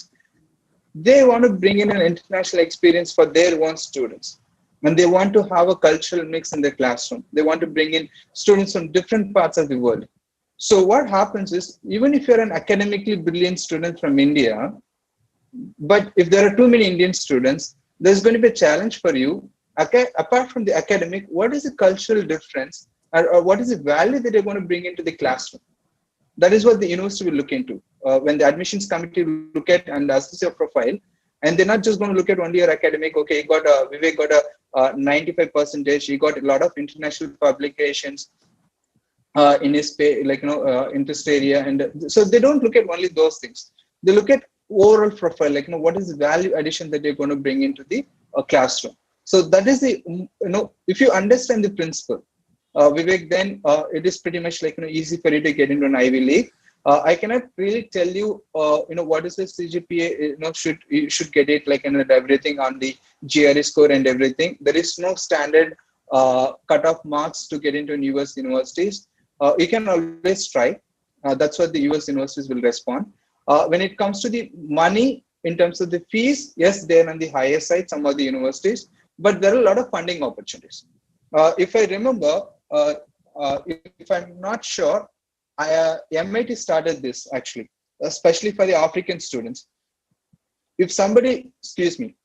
they want to bring in an international experience for their own students, and they want to have a cultural mix in the classroom. They want to bring in students from different parts of the world. So what happens is, even if you're an academically brilliant student from India, but if there are too many Indian students, there's going to be a challenge for you. Okay, apart from the academic, what is the cultural difference, or what is the value that you're going to bring into the classroom? That is what the university will look into. When the admissions committee will look at and assess your profile, and they're not just going to look at only your academic. Okay, Vivek got a 95 percentage. He got a lot of international publications in his interest area, and so they don't look at only those things. They look at overall profile, what is the value addition that you're going to bring into the classroom. So that is the if you understand the principle, Vivek, then it is pretty much easy for you to get into an Ivy League. I cannot really tell you what is the CGPA. You should get it everything on the GRE score and everything. There is no standard cutoff marks to get into US universities. You can always try. That's what the US universities will respond. When it comes to the money, in terms of the fees, yes, they're on the higher side, some of the universities, but there are a lot of funding opportunities. If I remember, if I'm not sure, MIT started this actually, especially for the African students. If somebody, excuse me,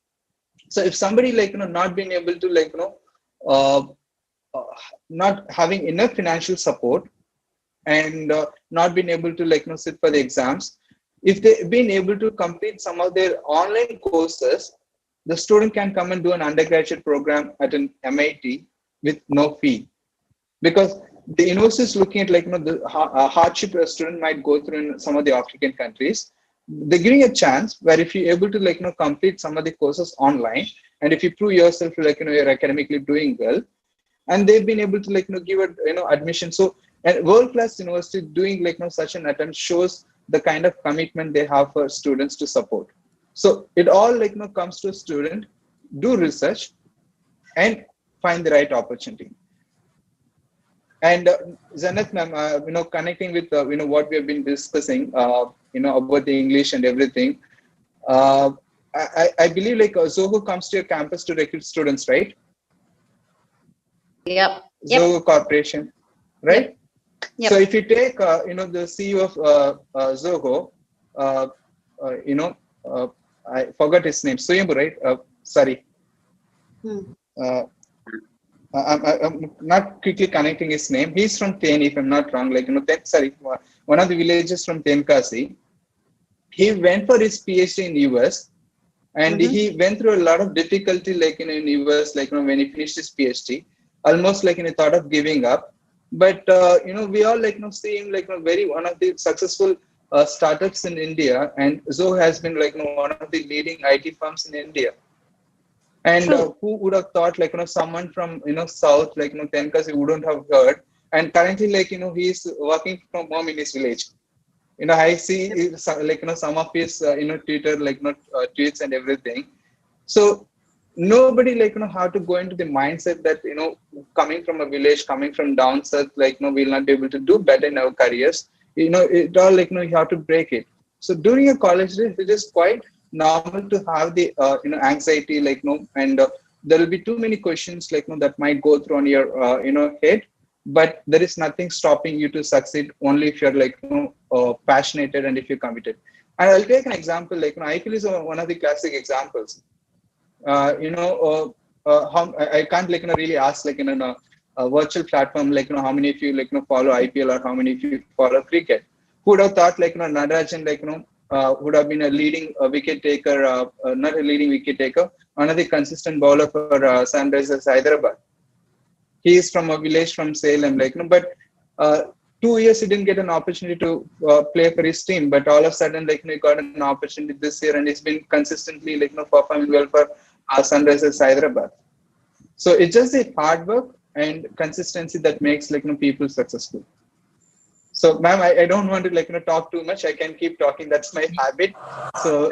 so if somebody not being able to not having enough financial support, and not being able to sit for the exams, if they've been able to complete some of their online courses, the student can come and do an undergraduate program at an MIT with no fee, because the university is looking at the hardship a student might go through in some of the African countries. They're giving a chance where if you're able to complete some of the courses online, and if you prove yourself you're academically doing well, and they've been able to give a admission. So a world-class university doing such an attempt shows the kind of commitment they have for students to support. So it all comes to a student, do research, and find the right opportunity. And Zanat ma'am, connecting with what we have been discussing, about the English and everything. I believe Zoho comes to your campus to recruit students, right? Yep. Zoho Corporation, right? Yep. So if you take, the CEO of Zoho, I forgot his name, Suyambu, right? Sorry. I'm not quickly connecting his name. He's from Ten, if I'm not wrong. One of the villages from Tenkasi. He went for his PhD in US, and he went through a lot of difficulty, in US, when he finished his PhD, almost he thought of giving up. But we all see him very one of the successful startups in India, and Zoho has been one of the leading IT firms in India. And who would have thought someone from south Tenkasi wouldn't have heard, and currently he's working from home in his village. I see some of his Twitter tweets and everything. So nobody how to go into the mindset that coming from a village, coming from down south, we'll not be able to do better in our careers. It all you have to break it. So during a college days, it is quite normal to have the anxiety, and there will be too many questions that might go through on your head, but there is nothing stopping you to succeed only if you're passionate and if you're committed. And I'll take an example, I feel is one of the classic examples. How I can't really ask in a virtual platform how many of you follow IPL or how many of you follow cricket. Who would have thought Natarajan would have been a leading wicket taker, not a leading wicket taker, another consistent bowler for Sunrisers Hyderabad. He is from a village from Salem, but 2 years he didn't get an opportunity to play for his team, but all of a sudden he got an opportunity this year and he's been consistently performing well for Sunrisers Hyderabad. So it's just the hard work and consistency that makes people successful. So ma'am, I don't want to talk too much. I can keep talking, that's my habit. So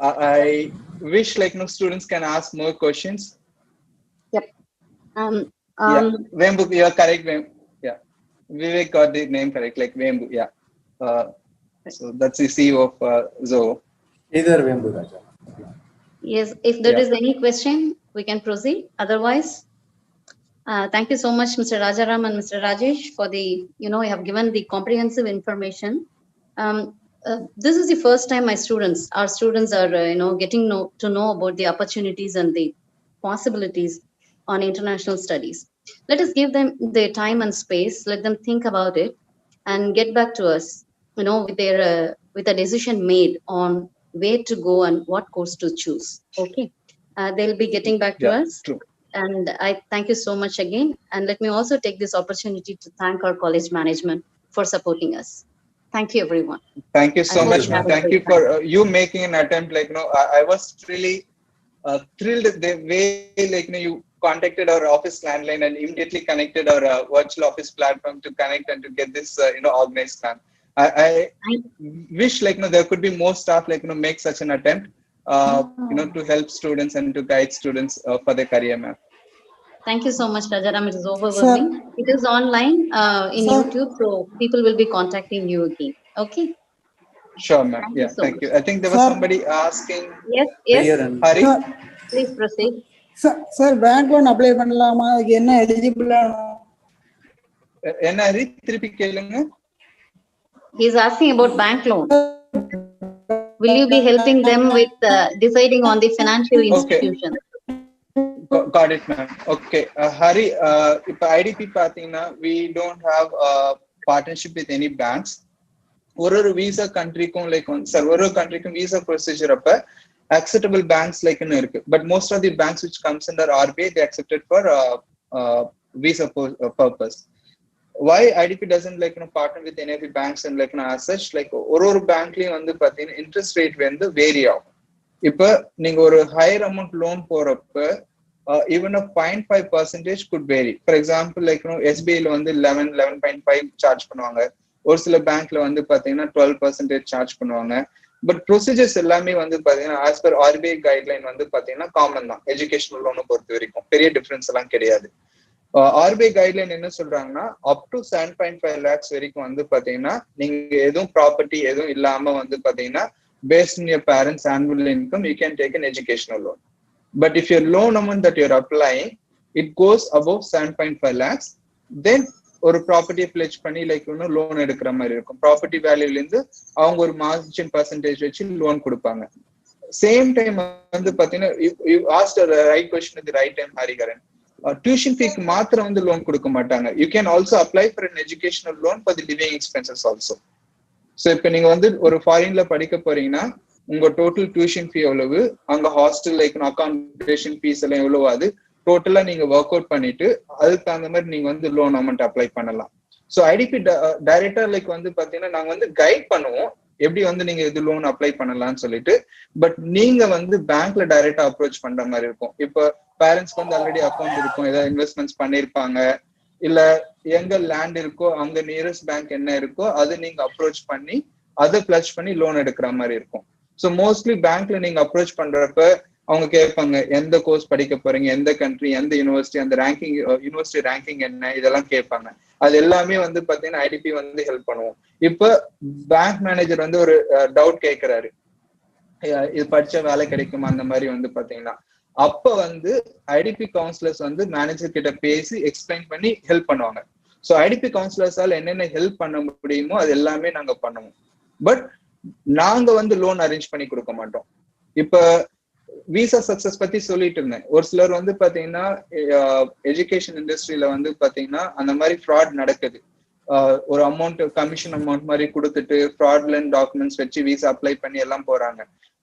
I wish students can ask more questions. Yep. Yeah, Vembu, you are correct. Yeah, Vivek got the name correct, Vembu. Yeah. So that's the CEO of Zoho. Either Vembu, Raja. Yes, if there is any question, we can proceed. Otherwise, thank you so much, Mr. Rajaram and Mr. Rajesh, for the, you have given the comprehensive information. This is the first time our students are, getting to know about the opportunities and the possibilities on international studies. Let us give them their time and space. Let them think about it and get back to us, with a decision made on where to go and what course to choose. Okay. They'll be getting back to us. True. And I thank you so much again. And let me also take this opportunity to thank our college management for supporting us. Thank you, everyone. Thank you so much, ma'am. Thank you for you making an attempt. I was really thrilled the way you contacted our office landline and immediately connected our virtual office platform to connect and to get this organized plan. I wish there could be more staff make such an attempt to help students and to guide students for their career, ma'am. Thank you so much, Rajaram. It is overwhelming. Sir, it is online in YouTube, so people will be contacting you again. Okay. Sure, ma'am. Yeah, thank you. I think there was somebody asking. Yes. Hari, please proceed. Sir, bank loan apply பண்ணலாமா? அதுக்கு என்ன eligible ஆகணும்? என்ன ஹரி திருப்பி கேளுங்க. He is asking about bank loan. Will you be helping them with deciding on the financial institution? Okay. Got it, ma'am. Okay. Hari, if IDP pathina, we don't have a partnership with any banks. ஒரு visa country ஒரு country visa procedure acceptable banks இருக்கு. But most of the banks which comes under RBI, they accepted for visa purpose. Why IDP doesn't partner with any of the banks and as such, ஒரு bankலயும் interest rate vary ஆகும். இப்ப நீங்க ஒரு higher amount loan போறப்ப even a 0.5% could vary. For example, SBI ல 11.5 charge பண்ணுவாங்க. ஒரு சில பேங்க்ல 12% charge பண்ணுவாங்க. பட் ப்ரொசீஜர்ஸ் எல்லாமே as per RBI guideline common தான் எஜுகேஷனல் லோனை பொறுத்த வரைக்கும். பெரிய டிஃபரன்ஸ் எல்லாம் கிடையாது. RBI guideline என்ன சொல்றாங்கன்னா up to 7.5 lakhs வரைக்கும் நீங்க எதுவும் ப்ராப்பர்ட்டி எதுவும் இல்லாம based on your parents' annual income, you can take an educational loan. But if your loan amount that you're applying, it goes above 7.5 lakhs, then ஒரு property pledge பண்ணி loan எடுக்கிற மாதிரி இருக்கும். ப்ராப்பர்ட்டி வேல்யூல இருந்து அவங்க ஒரு மார்ஜின் பர்சன்டேஜ் வச்சு loan கொடுப்பாங்க. Same time you asked the right question at the right time, Hariharan. Tuition fee மாத்திரம் லோன் கொடுக்க மாட்டாங்க. You can also apply for an educational loan for the living expenses also. So இப்ப நீங்க ஒரு ஃபாரின்ல படிக்க போறீங்கன்னா உங்க டோட்டல் டியூஷன் ஃபீ எவ்வளவு, அங்க ஹாஸ்டல் அகாமடேஷன் ஃபீஸ் எல்லாம் எவ்வளவு, அது டோட்டலா நீங்க ஒர்க் அவுட் பண்ணிட்டு அதுக்கு தகுந்த மாதிரி நீங்க லோன் அமௌண்ட் அப்ளை பண்ணலாம். ஸோ ஐடிபி டைரக்டா பாத்தீங்கன்னா நாங்க கைட் பண்ணுவோம் எப்படி நீங்க இது லோன் அப்ளை பண்ணலாம்னு சொல்லிட்டு. பட் நீங்க பேங்க்ல டைரக்டா அப்ரோச் பண்ற மாதிரி இருக்கும். இப்ப பேரண்ட்ஸ்க்கு ஆல்ரெடி அக்கௌண்ட் இருக்கும், ஏதாவது இன்வெஸ்ட்மெண்ட்ஸ் பண்ணிருப்பாங்க, இல்ல எங்க லேண்ட் இருக்கோ அங்க நியரஸ்ட் பேங்க் என்ன இருக்கோ அது நீங்க அப்ரோச் பண்ணி அதை பிளஸ் பண்ணி லோன் எடுக்கிற மாதிரி இருக்கும். ஸோ மோஸ்ட்லி பேங்க்ல நீங்க அப்ரோச் பண்றப்ப அவங்க கேட்பாங்க எந்த கோர்ஸ் படிக்க போறீங்க, எந்த கண்ட்ரி, எந்த யூனிவர்சிட்டி, அந்த ரேங்கிங், யூனிவர்சிட்டி ரேங்கிங் என்ன, இதெல்லாம் கேட்பாங்க. அது எல்லாமே வந்து பாத்தீங்கன்னா ஐடிபி வந்து ஹெல்ப் பண்ணுவோம். இப்ப பேங்க் மேனேஜர் வந்து ஒரு டவுட் கேட்கிறாரு, இது படிச்ச வேலை கிடைக்குமா அந்த மாதிரி வந்து பாத்தீங்கன்னா, அப்ப வந்து ஐடிபி கவுன்சிலர்ஸ் வந்து மேனேஜர் கிட்ட பேசி எக்ஸ்பிளைன் பண்ணி ஹெல்ப் பண்ணுவாங்க. ஸோ ஐடிபி கவுன்சிலர்ஸால என்னென்ன ஹெல்ப் பண்ண முடியுமோ அது எல்லாமே நாங்க பண்ணுவோம். பட் நாங்க வந்து லோன் அரேஞ்ச் பண்ணி கொடுக்க மாட்டோம். இப்ப விசா சக்சஸ் பத்தி சொல்லிட்டு இருந்தேன். ஒரு சிலர் வந்து பாத்தீங்கன்னா எஜுகேஷன் இண்டஸ்ட்ரியில வந்து பாத்தீங்கன்னா அந்த மாதிரி ஃப்ராட் நடக்குது. ஒரு அமௌண்ட், கமிஷன் அமௌண்ட் மாதிரி கொடுத்துட்டு ஃப்ராட்லண்ட் டாக்குமெண்ட்ஸ் வச்சு விசா அப்ளை பண்ணி எல்லாம் போறாங்க.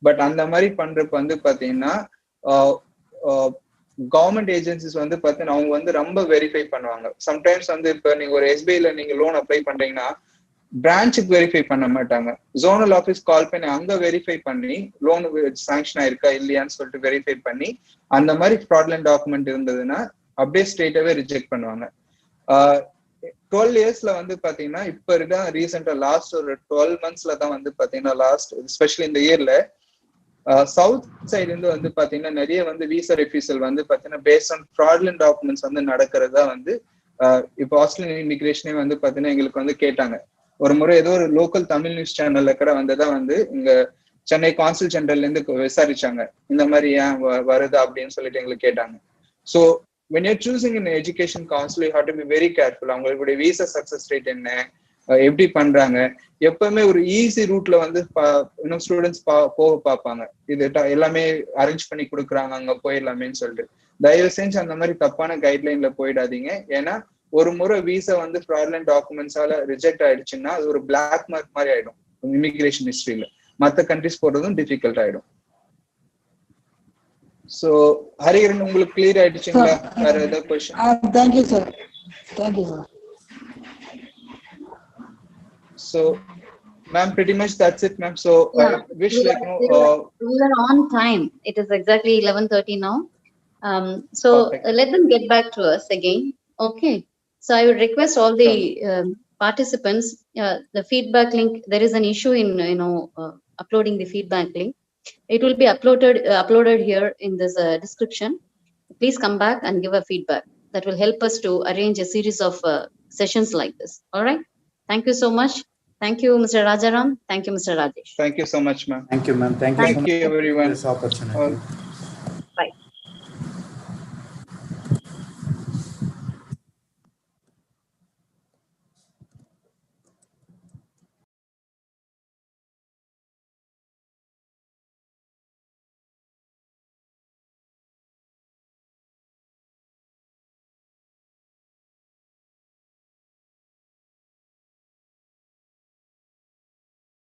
பட் அந்த மாதிரி பண்றப்ப வந்து பாத்தீங்கன்னா கவர்மெண்ட் ஏஜென்சிஸ் வந்து பாத்தீங்கன்னா அவங்க வந்து ரொம்ப வெரிஃபை பண்ணுவாங்க. சம்டைம்ஸ் வந்து இப்ப நீங்க ஒரு எஸ்பிஐல நீங்க லோன் அப்ளை பண்றீங்கன்னா பிரான்ச்சுக்கு வெரிஃபை பண்ண மாட்டாங்க, ஜோனல் ஆஃபீஸ் கால் பண்ணி அங்க வெரிஃபை பண்ணி லோன் சாங்ஷன் ஆயிருக்கா இல்லையான்னு சொல்லிட்டு வெரிஃபை பண்ணி அந்த மாதிரி ஃப்ராட்லண்ட் டாக்குமெண்ட் இருந்ததுன்னா அப்படியே ஸ்ட்ரெயிட்டாவே ரிஜெக்ட் பண்ணுவாங்க. 12 இயர்ஸ்ல வந்து பாத்தீங்கன்னா இப்ப இருக்க ரீசெண்டா லாஸ்ட் ஒரு 12 monthsல தான் வந்து பாத்தீங்கன்னா லாஸ்ட் எஸ்பெஷலி இந்த இயர்ல சவுத் சைட்ல இருந்து வந்து பாத்தீங்கன்னா நிறைய வந்து விசா ரெஃப்யூசல் வந்து பாத்தீங்கன்னா பேஸ்ட் ஆன் ஃப்ராட்லண்ட் டாக்குமெண்ட்ஸ் வந்து நடக்கிறதா வந்து இப்போ ஆஸ்திரேலியன் இமிகிரேஷனே வந்து பாத்தீங்கன்னா எங்களுக்கு வந்து கேட்டாங்க. ஒரு முறை ஏதோ ஒரு லோக்கல் தமிழ் நியூஸ் சேனல்ல கூட வந்ததான் வந்து இங்க சென்னை கான்சுல் ஜெனரல்ல இருந்து விசாரிச்சாங்க, இந்த மாதிரி ஏன் வருது அப்படின்னு சொல்லிட்டு எங்களுக்கு கேட்டாங்க. So when you're choosing an education council, you have to be very careful. அவங்களுடைய விசா சக்சஸ் ரேட் என்ன, எப்படி பண்றாங்க, எப்பவுமே ஒரு ஈஸி ரூட்ல வந்து இன்னும் ஸ்டூடெண்ட்ஸ் போக பார்ப்பாங்க. இது எல்லாமே அரேஞ்ச் பண்ணி கொடுக்குறாங்க அங்க போயிடலாமேன்னு சொல்லிட்டு தயவு செஞ்சு அந்த மாதிரி தப்பான கைட்லைன்ல போயிடாதீங்க. ஏன்னா ஒரு முறை விசா வந்து ஃப்ராட்லண்ட் டாக்குமெண்ட்ஸால ரிஜெக்ட் ஆயிடுச்சுன்னா அது ஒரு பிளாக் மார்க் மாதிரி ஆயிடும் இமிகிரேஷன் ஹிஸ்டரியில. மற்ற கண்ட்ரிஸ் போறதும் டிஃபிகல்ட் ஆயிடும். சோ ஹரிஹரன் உங்களுக்கு கிளியர் ஆயிடுச்சுங்களா? வேற ஏதாவது question? Thank you sir. Thank you sir. So ma'am, pretty much that's it ma'am. So Yeah, I wish we are on time. It is exactly 11:30 now. So let them get back to us again. Okay. So I would request all the participants, the feedback link, there is an issue in uploading the feedback link. It will be uploaded here in this description. Please come back and give a feedback. That will help us to arrange a series of sessions like this. All right. Thank you so much. Thank you, Mr. Rajaram. Thank you, Mr. Rajesh. Thank you so much ma'am. Thank you ma'am. Thank you so much everyone for this opportunity.